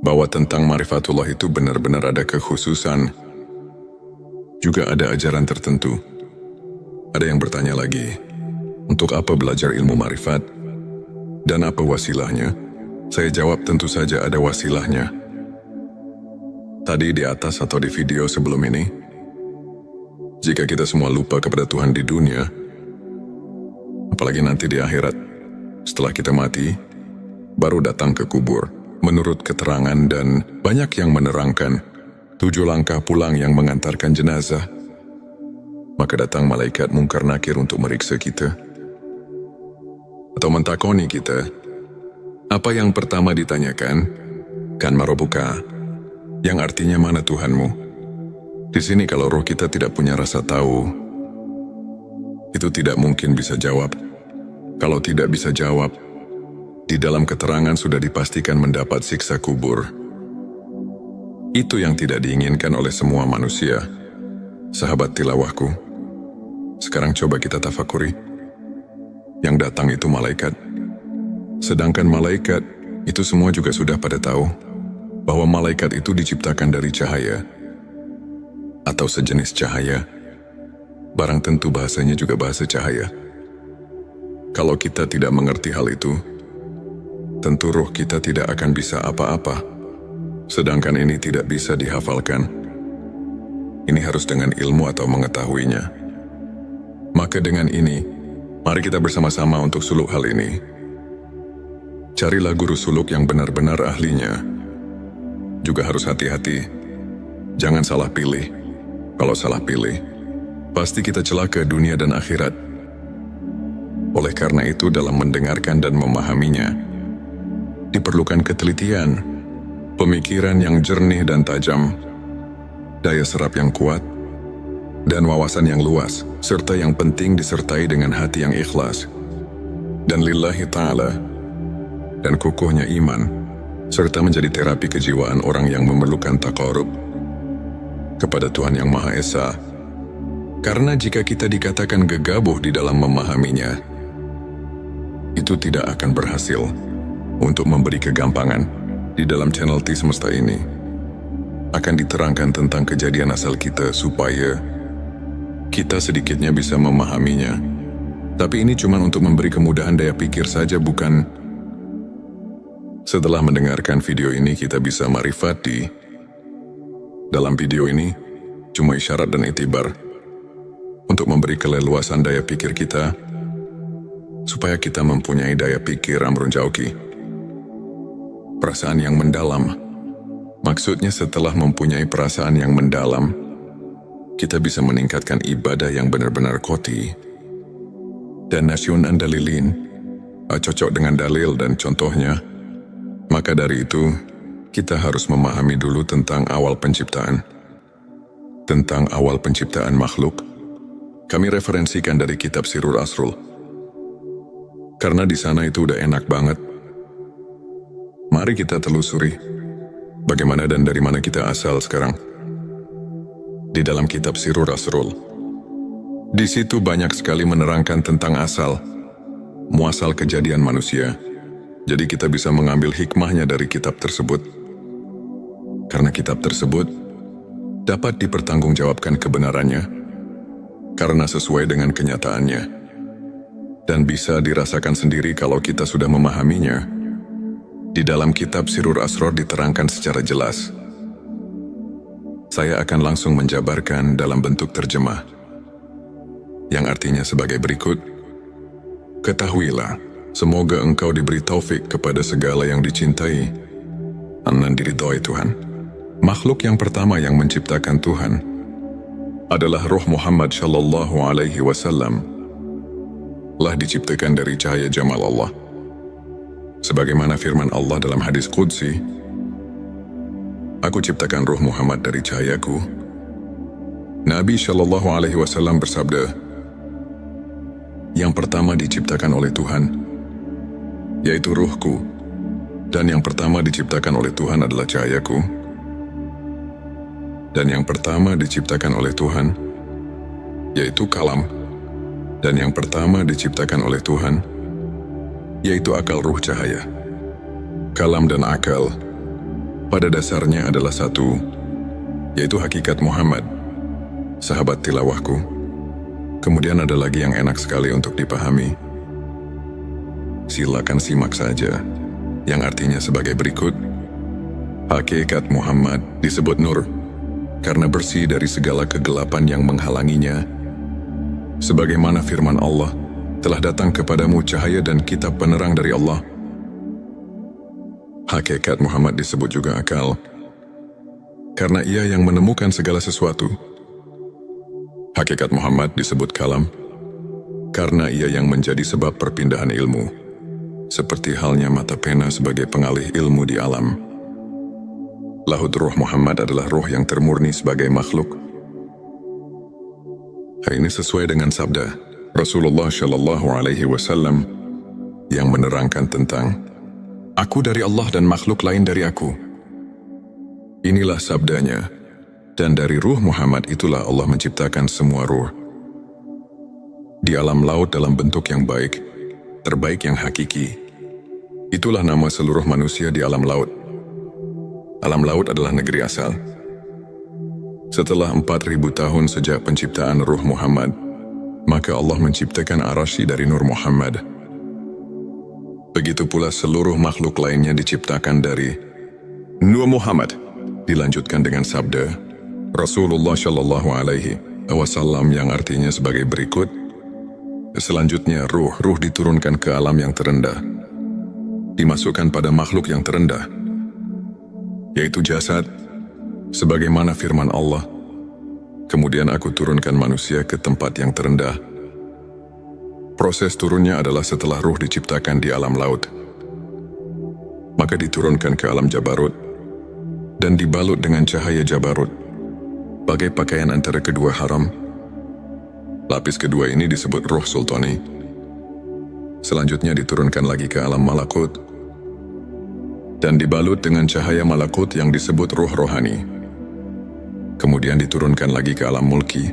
bahwa tentang marifatullah itu benar-benar ada kekhususan, juga ada ajaran tertentu. Ada yang bertanya lagi, untuk apa belajar ilmu marifat? Dan apa wasilahnya? Saya jawab tentu saja ada wasilahnya. Tadi di atas atau di video sebelum ini, jika kita semua lupa kepada Tuhan di dunia, apalagi nanti di akhirat, setelah kita mati, baru datang ke kubur. Menurut keterangan dan banyak yang menerangkan, 7 langkah pulang yang mengantarkan jenazah, maka datang malaikat mungkar nakir untuk meriksa kita. Atau mentakoni kita, apa yang pertama ditanyakan? Kan marobuka, yang artinya mana Tuhanmu? Di sini kalau roh kita tidak punya rasa tahu, itu tidak mungkin bisa jawab. Kalau tidak bisa jawab, di dalam keterangan sudah dipastikan mendapat siksa kubur. Itu yang tidak diinginkan oleh semua manusia. Sahabat tilawahku, sekarang coba kita tafakuri. Yang datang itu malaikat. Sedangkan malaikat, itu semua juga sudah pada tahu bahwa malaikat itu diciptakan dari cahaya atau sejenis cahaya. Barang tentu bahasanya juga bahasa cahaya. Kalau kita tidak mengerti hal itu, tentu roh kita tidak akan bisa apa-apa. Sedangkan ini tidak bisa dihafalkan. Ini harus dengan ilmu atau mengetahuinya. Maka dengan ini, mari kita bersama-sama untuk suluk hal ini. Carilah guru suluk yang benar-benar ahlinya. Juga harus hati-hati. Jangan salah pilih. Kalau salah pilih, pasti kita celaka dunia dan akhirat. Oleh karena itu dalam mendengarkan dan memahaminya, diperlukan ketelitian, pemikiran yang jernih dan tajam, daya serap yang kuat, dan wawasan yang luas, serta yang penting disertai dengan hati yang ikhlas, dan lillahi ta'ala, dan kukuhnya iman, serta menjadi terapi kejiwaan orang yang memerlukan taqarrub kepada Tuhan yang Maha Esa. Karena jika kita dikatakan gegabah di dalam memahaminya, itu tidak akan berhasil. Untuk memberi kegampangan, di dalam channel T Semesta ini akan diterangkan tentang kejadian asal kita supaya kita sedikitnya bisa memahaminya. Tapi ini cuma untuk memberi kemudahan daya pikir saja, bukan. Setelah mendengarkan video ini kita bisa marifati. Dalam video ini cuma isyarat dan itibar untuk memberi keleluasan daya pikir kita supaya kita mempunyai daya pikir amrun jauki. Perasaan yang mendalam. Maksudnya setelah mempunyai perasaan yang mendalam, kita bisa meningkatkan ibadah yang benar-benar koti. Dan nasyun andalilin, cocok dengan dalil dan contohnya. Maka dari itu, kita harus memahami dulu tentang awal penciptaan. Tentang awal penciptaan makhluk, kami referensikan dari kitab Sirur Asrul. Karena di sana itu udah enak banget. Mari kita telusuri bagaimana dan dari mana kita asal sekarang. Di dalam kitab Sirur Asrul, di situ banyak sekali menerangkan tentang asal, muasal kejadian manusia. Jadi kita bisa mengambil hikmahnya dari kitab tersebut. Karena kitab tersebut dapat dipertanggungjawabkan kebenarannya, karena sesuai dengan kenyataannya. Dan bisa dirasakan sendiri kalau kita sudah memahaminya. Di dalam kitab Sirur Asror diterangkan secara jelas. Saya akan langsung menjabarkan dalam bentuk terjemah, yang artinya sebagai berikut. Ketahuilah, Semoga engkau diberi taufik kepada segala yang dicintai dan diridhoi Tuhan. Makhluk yang pertama yang menciptakan Tuhan adalah Ruh Muhammad sallallahu alaihi wasallam. Telah diciptakan dari cahaya jamal Allah. Sebagaimana firman Allah dalam hadis Qudsi, "Aku ciptakan Ruh Muhammad dari cahayaku." Nabi sallallahu alaihi wasallam bersabda, "Yang pertama diciptakan oleh Tuhan, yaitu ruhku, dan yang pertama diciptakan oleh Tuhan adalah cahayaku, dan yang pertama diciptakan oleh Tuhan, yaitu kalam, dan yang pertama diciptakan oleh Tuhan, yaitu akal ruh cahaya." Kalam dan akal pada dasarnya adalah satu, yaitu hakikat Muhammad, sahabat tilawahku. Kemudian ada lagi yang enak sekali untuk dipahami. Silakan simak saja, yang artinya sebagai berikut. Hakikat Muhammad disebut nur, karena bersih dari segala kegelapan yang menghalanginya. Sebagaimana firman Allah, "Telah datang kepadamu cahaya dan kitab penerang dari Allah." Hakikat Muhammad disebut juga akal, karena ia yang menemukan segala sesuatu. Hakikat Muhammad disebut kalam, karena ia yang menjadi sebab perpindahan ilmu, seperti halnya mata pena sebagai pengalih ilmu di alam. Lahud Ruh Muhammad adalah ruh yang termurni sebagai makhluk. Hal ini sesuai dengan sabda Rasulullah Shallallahu Alaihi Wasallam yang menerangkan tentang "Aku dari Allah dan makhluk lain dari aku." Inilah sabdanya, dan dari ruh Muhammad itulah Allah menciptakan semua ruh. Di alam laut dalam bentuk yang baik, terbaik yang hakiki. Itulah nama seluruh manusia di alam laut. Alam laut adalah negeri asal. Setelah 4.000 tahun sejak penciptaan Ruh Muhammad, maka Allah menciptakan Arasy dari Nur Muhammad. Begitu pula seluruh makhluk lainnya diciptakan dari Nur Muhammad. Dilanjutkan dengan sabda Rasulullah Shallallahu Alaihi Wasallam yang artinya sebagai berikut. Selanjutnya ruh diturunkan ke alam yang terendah, dimasukkan pada makhluk yang terendah, yaitu jasad. Sebagaimana firman Allah, "Kemudian aku turunkan manusia ke tempat yang terendah." Proses turunnya adalah setelah ruh diciptakan di alam laut, maka diturunkan ke alam Jabarut dan dibalut dengan cahaya Jabarut, bagai pakaian antara kedua haram. Lapis kedua ini disebut Ruh Sultani. Selanjutnya diturunkan lagi ke alam Malakut dan dibalut dengan cahaya Malakut yang disebut Ruh Rohani. Kemudian diturunkan lagi ke alam Mulki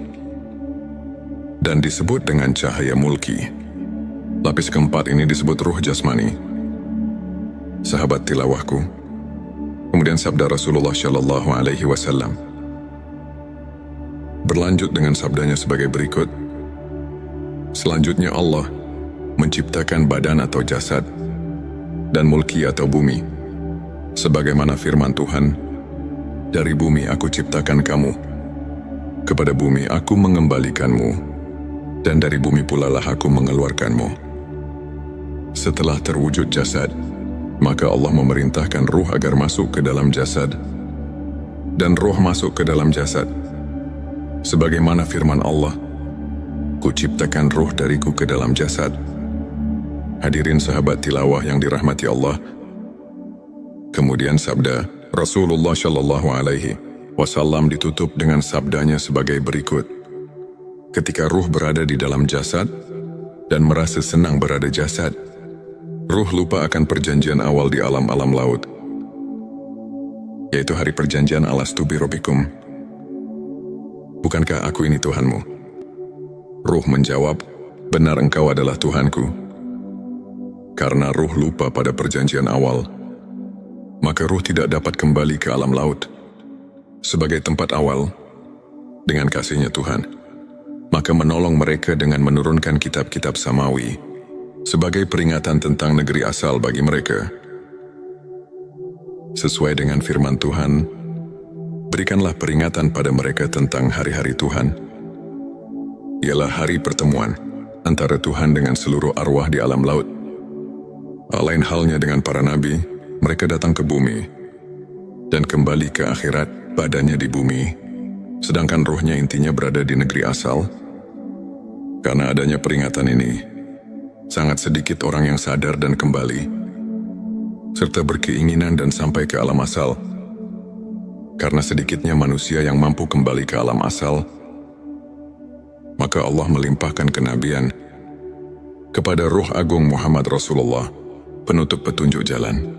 dan disebut dengan cahaya Mulki. Lapis keempat ini disebut Ruh Jasmani. Sahabat tilawahku, kemudian sabda Rasulullah Shallallahu Alaihi Wasallam berlanjut dengan sabdanya sebagai berikut. Selanjutnya Allah menciptakan badan atau jasad dan mulki atau bumi. Sebagaimana firman Tuhan, "Dari bumi aku ciptakan kamu, kepada bumi aku mengembalikanmu, dan dari bumi pula lah aku mengeluarkanmu." Setelah terwujud jasad, maka Allah memerintahkan ruh agar masuk ke dalam jasad, dan ruh masuk ke dalam jasad. Sebagaimana firman Allah, "Kuciptakan ruh dariku ke dalam jasad." Hadirin sahabat tilawah yang dirahmati Allah. Kemudian sabda Rasulullah Shallallahu Alaihi Wasallam ditutup dengan sabdanya sebagai berikut. Ketika ruh berada di dalam jasad dan merasa senang berada jasad, ruh lupa akan perjanjian awal di alam-alam laut, yaitu hari perjanjian alastu bi rabbikum. "Bukankah aku ini Tuhanmu?" Ruh menjawab, "Benar, engkau adalah Tuhanku." Karena ruh lupa pada perjanjian awal, maka ruh tidak dapat kembali ke alam laut sebagai tempat awal dengan kasihnya Tuhan. Maka menolong mereka dengan menurunkan kitab-kitab samawi sebagai peringatan tentang negeri asal bagi mereka. Sesuai dengan firman Tuhan, berikanlah peringatan pada mereka tentang hari-hari Tuhan. Ialah hari pertemuan antara Tuhan dengan seluruh arwah di alam laut. Lain halnya dengan para nabi, mereka datang ke bumi dan kembali ke akhirat, badannya di bumi, sedangkan rohnya intinya berada di negeri asal. Karena adanya peringatan ini, sangat sedikit orang yang sadar dan kembali, serta berkeinginan dan sampai ke alam asal. Karena sedikitnya manusia yang mampu kembali ke alam asal, maka Allah melimpahkan kenabian kepada Ruh Agung Muhammad Rasulullah, penutup petunjuk jalan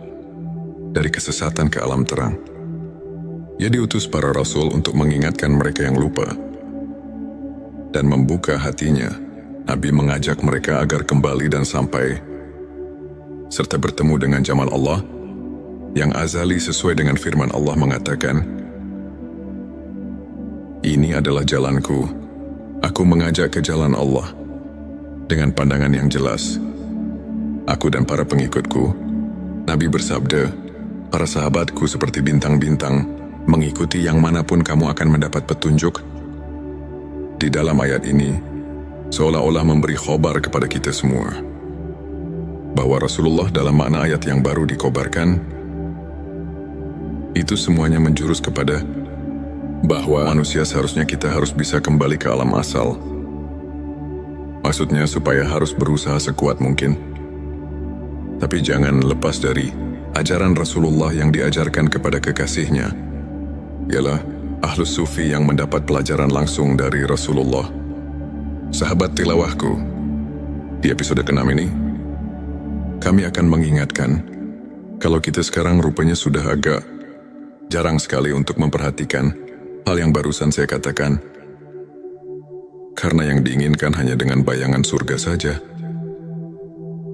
dari kesesatan ke alam terang. Ia diutus para rasul untuk mengingatkan mereka yang lupa dan membuka hatinya. Nabi mengajak mereka agar kembali dan sampai serta bertemu dengan jamal Allah yang azali sesuai dengan firman Allah mengatakan, "Ini adalah jalanku, aku mengajak ke jalan Allah dengan pandangan yang jelas. Aku dan para pengikutku." Nabi bersabda, "Para sahabatku seperti bintang-bintang, mengikuti yang manapun kamu akan mendapat petunjuk." Di dalam ayat ini, seolah-olah memberi khobar kepada kita semua, bahwa Rasulullah dalam makna ayat yang baru dikobarkan, itu semuanya menjurus kepada bahwa manusia seharusnya kita harus bisa kembali ke alam asal. Maksudnya supaya harus berusaha sekuat mungkin. Tapi jangan lepas dari ajaran Rasulullah yang diajarkan kepada kekasihnya, ialah Ahlus Sufi yang mendapat pelajaran langsung dari Rasulullah. Sahabat tilawahku, di episode ke-6 ini, kami akan mengingatkan kalau kita sekarang rupanya sudah agak jarang sekali untuk memperhatikan hal yang barusan saya katakan, karena yang diinginkan hanya dengan bayangan surga saja.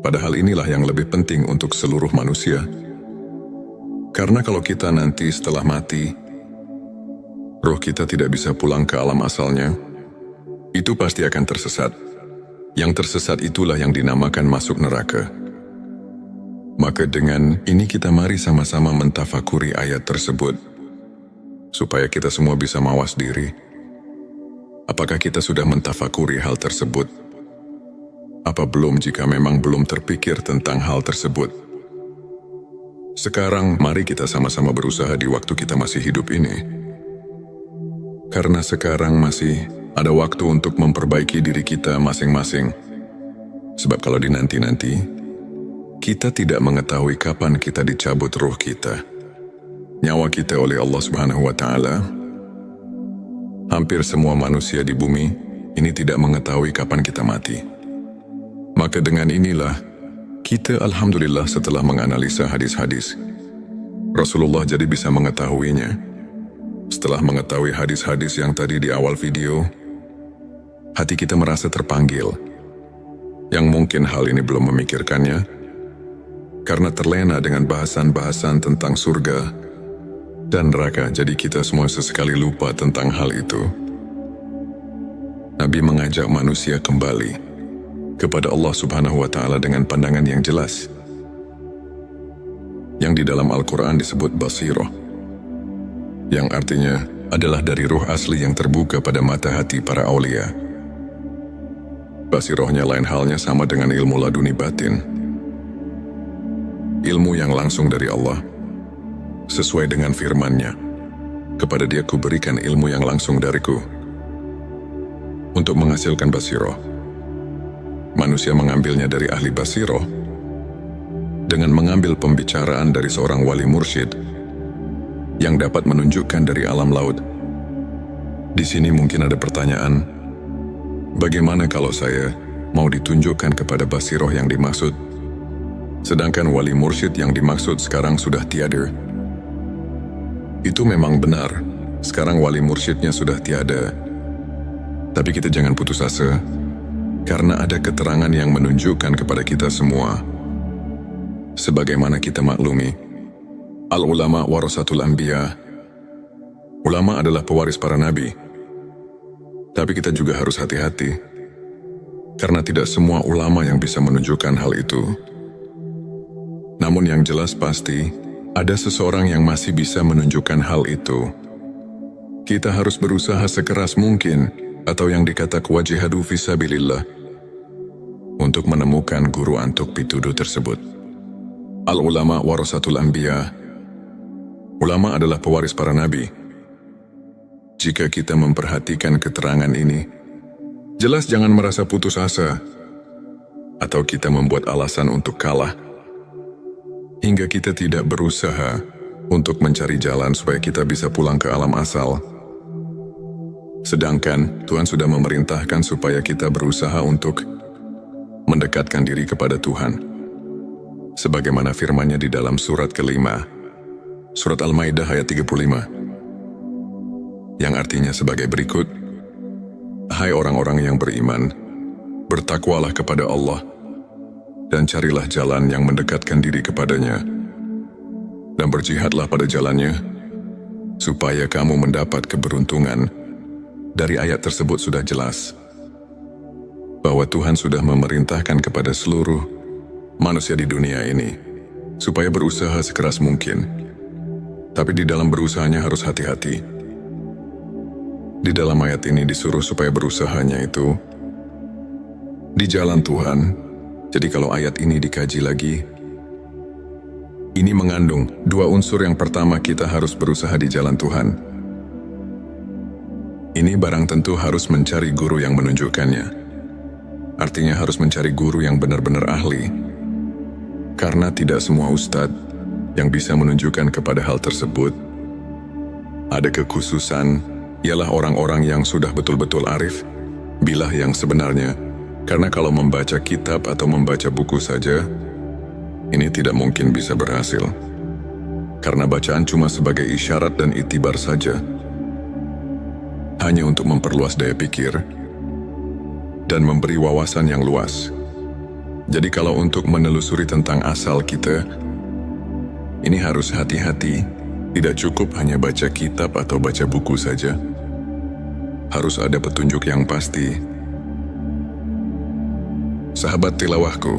Padahal inilah yang lebih penting untuk seluruh manusia. Karena kalau kita nanti setelah mati, roh kita tidak bisa pulang ke alam asalnya, itu pasti akan tersesat. Yang tersesat itulah yang dinamakan masuk neraka. Maka dengan ini kita mari sama-sama mentafakuri ayat tersebut, supaya kita semua bisa mawas diri. Apakah kita sudah mentafakuri hal tersebut? Apa belum jika memang belum terpikir tentang hal tersebut? Sekarang mari kita sama-sama berusaha di waktu kita masih hidup ini. Karena sekarang masih ada waktu untuk memperbaiki diri kita masing-masing. Sebab kalau dinanti-nanti, kita tidak mengetahui kapan kita dicabut ruh kita, nyawa kita oleh Allah Subhanahu wa Ta'ala. Hampir semua manusia di bumi ini tidak mengetahui kapan kita mati. Maka dengan inilah, kita alhamdulillah setelah menganalisa hadis-hadis, Rasulullah jadi bisa mengetahuinya. Setelah mengetahui hadis-hadis yang tadi di awal video, hati kita merasa terpanggil. Yang mungkin hal ini belum memikirkannya, karena terlena dengan bahasan-bahasan tentang surga dan neraka, jadi kita semua sesekali lupa tentang hal itu. Nabi mengajak manusia kembali kepada Allah Subhanahu wa Ta'ala dengan pandangan yang jelas, yang di dalam Al-Quran disebut basirah, yang artinya adalah dari ruh asli yang terbuka pada mata hati para aulia. Basirahnya lain halnya sama dengan ilmu laduni batin, ilmu yang langsung dari Allah, sesuai dengan firman-Nya, "Kepada Dia kuberikan ilmu yang langsung dariku." Untuk menghasilkan basirah, manusia mengambilnya dari ahli basirah dengan mengambil pembicaraan dari seorang wali mursyid yang dapat menunjukkan dari alam laut. Di sini mungkin ada pertanyaan, bagaimana kalau saya mau ditunjukkan kepada basirah yang dimaksud, sedangkan wali mursyid yang dimaksud sekarang sudah tiada? Itu memang benar, sekarang wali mursyidnya sudah tiada. Tapi kita jangan putus asa, karena ada keterangan yang menunjukkan kepada kita semua. Sebagaimana kita maklumi, al-ulama warasatul anbiya, ulama adalah pewaris para nabi. Tapi kita juga harus hati-hati, karena tidak semua ulama yang bisa menunjukkan hal itu. Namun yang jelas pasti, ada seseorang yang masih bisa menunjukkan hal itu. Kita harus berusaha sekeras mungkin, atau yang dikata wajihadu fisabilillah, untuk menemukan guru antuk pituduh tersebut. Al-ulama warasatul anbiya. Ulama adalah pewaris para nabi. Jika kita memperhatikan keterangan ini, jelas jangan merasa putus asa atau kita membuat alasan untuk kalah hingga kita tidak berusaha untuk mencari jalan supaya kita bisa pulang ke alam asal. Sedangkan Tuhan sudah memerintahkan supaya kita berusaha untuk mendekatkan diri kepada Tuhan. Sebagaimana firman-Nya di dalam surat kelima, surat Al-Maidah ayat 35, yang artinya sebagai berikut, "Hai orang-orang yang beriman, bertakwalah kepada Allah, dan carilah jalan yang mendekatkan diri kepadanya, dan berjihadlah pada jalannya, supaya kamu mendapat keberuntungan." Dari ayat tersebut sudah jelas bahwa Tuhan sudah memerintahkan kepada seluruh manusia di dunia ini supaya berusaha sekeras mungkin. Tapi di dalam berusahanya harus hati-hati. Di dalam ayat ini disuruh supaya berusahanya itu di jalan Tuhan. Jadi kalau ayat ini dikaji lagi, ini mengandung dua unsur. Yang pertama, kita harus berusaha di jalan Tuhan. Ini barang tentu harus mencari guru yang menunjukkannya. Artinya harus mencari guru yang benar-benar ahli. Karena tidak semua ustadz yang bisa menunjukkan kepada hal tersebut. Ada kekhususan, ialah orang-orang yang sudah betul-betul arif, bilah yang sebenarnya. Karena kalau membaca kitab atau membaca buku saja, ini tidak mungkin bisa berhasil. Karena bacaan cuma sebagai isyarat dan itibar saja. Hanya untuk memperluas daya pikir dan memberi wawasan yang luas. Jadi kalau untuk menelusuri tentang asal kita, ini harus hati-hati. Tidak cukup hanya baca kitab atau baca buku saja. Harus ada petunjuk yang pasti. Sahabat tilawahku,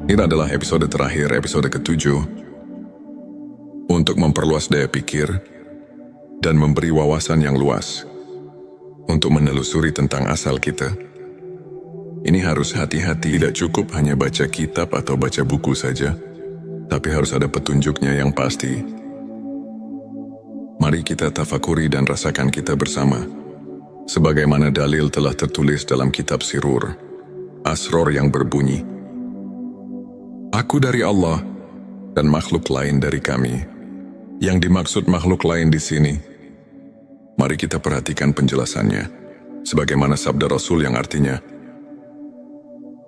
ini adalah episode terakhir, episode ke-7, untuk memperluas daya pikir dan memberi wawasan yang luas untuk menelusuri tentang asal kita. Ini harus hati-hati, tidak cukup hanya baca kitab atau baca buku saja, tapi harus ada petunjuknya yang pasti. Mari kita tafakuri dan rasakan kita bersama. Sebagaimana dalil telah tertulis dalam kitab Sirur, Asror yang berbunyi, "Aku dari Allah dan makhluk lain dari kami." Yang dimaksud makhluk lain di sini, mari kita perhatikan penjelasannya. Sebagaimana sabda Rasul yang artinya,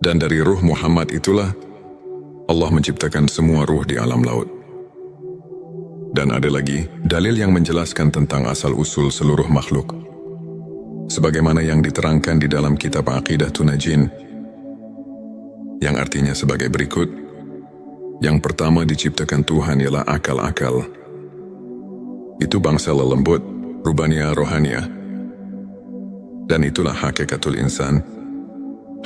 "Dan dari ruh Muhammad itulah Allah menciptakan semua ruh di alam laut." Dan ada lagi dalil yang menjelaskan tentang asal-usul seluruh makhluk. Sebagaimana yang diterangkan di dalam kitab Aqidatun Najin, yang artinya sebagai berikut. Yang pertama diciptakan Tuhan ialah akal-akal. Itu bangsa lelembut, rubaniyah rohaniyah. Dan itulah hakikatul insan.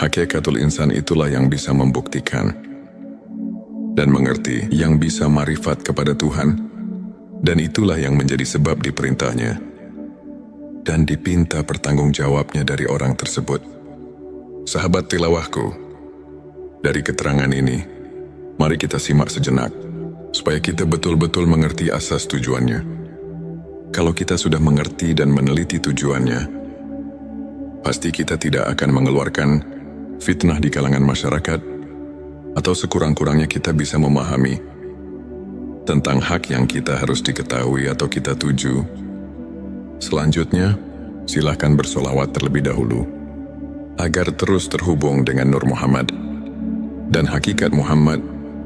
Hakikatul insan itulah yang bisa membuktikan dan mengerti, yang bisa marifat kepada Tuhan, dan itulah yang menjadi sebab diperintahnya dan dipinta pertanggungjawabnya dari orang tersebut. Sahabat tilawahku, dari keterangan ini, mari kita simak sejenak, supaya kita betul-betul mengerti asas tujuannya. Kalau kita sudah mengerti dan meneliti tujuannya, pasti kita tidak akan mengeluarkan fitnah di kalangan masyarakat, atau sekurang-kurangnya kita bisa memahami tentang hak yang kita harus diketahui atau kita tuju. Selanjutnya, silakan bersolawat terlebih dahulu, agar terus terhubung dengan Nur Muhammad dan hakikat Muhammad,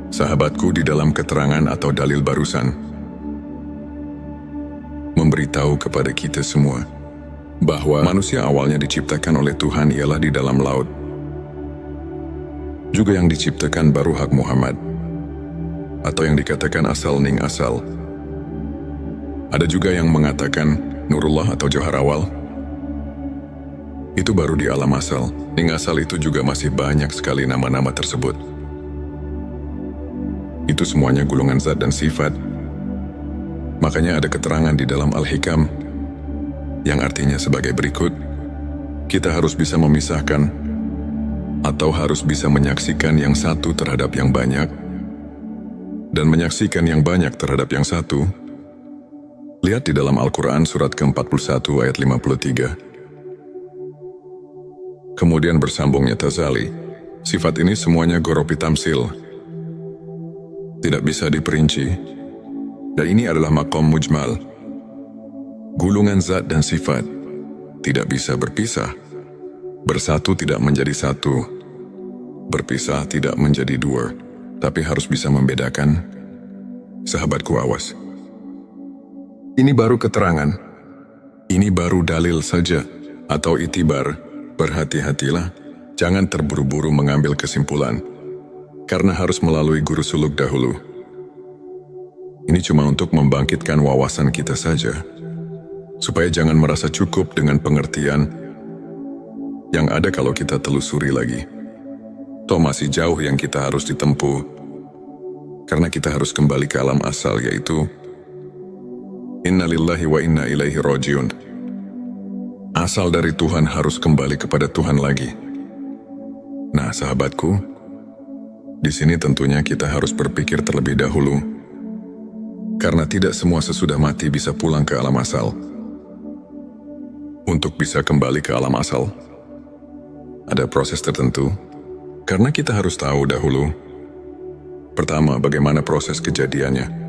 sahabatku di dalam keterangan atau dalil barusan, memberitahu kepada kita semua bahwa manusia awalnya diciptakan oleh Tuhan ialah di dalam laut. Juga yang diciptakan baru hak Muhammad, atau yang dikatakan asal ning asal. Ada juga yang mengatakan Nurullah atau Johar awal. Itu baru di alam asal. Ning asal itu juga masih banyak sekali nama-nama tersebut. Itu semuanya gulungan zat dan sifat. Makanya ada keterangan di dalam Al-Hikam yang artinya sebagai berikut. Kita harus bisa memisahkan atau harus bisa menyaksikan yang satu terhadap yang banyak, dan menyaksikan yang banyak terhadap yang satu, lihat di dalam Al-Quran surat ke-41 ayat 53. Kemudian bersambungnya Tazali, sifat ini semuanya goropi tamsil, tidak bisa diperinci, dan ini adalah maqam mujmal. Gulungan zat dan sifat tidak bisa berpisah. Bersatu tidak menjadi satu, berpisah tidak menjadi dua, tapi harus bisa membedakan. Sahabatku, awas. Ini baru keterangan, ini baru dalil saja, atau itibar. Berhati-hatilah, jangan terburu-buru mengambil kesimpulan, karena harus melalui guru suluk dahulu. Ini cuma untuk membangkitkan wawasan kita saja, supaya jangan merasa cukup dengan pengertian yang ada kalau kita telusuri lagi. Toh masih jauh yang kita harus ditempuh, karena kita harus kembali ke alam asal, yaitu Inna lillahi wa inna ilaihi rojiun. Asal dari Tuhan harus kembali kepada Tuhan lagi. Nah, sahabatku, di sini tentunya kita harus berpikir terlebih dahulu, karena tidak semua sesudah mati bisa pulang ke alam asal. Untuk bisa kembali ke alam asal, ada proses tertentu, karena kita harus tahu dahulu, pertama, bagaimana proses kejadiannya.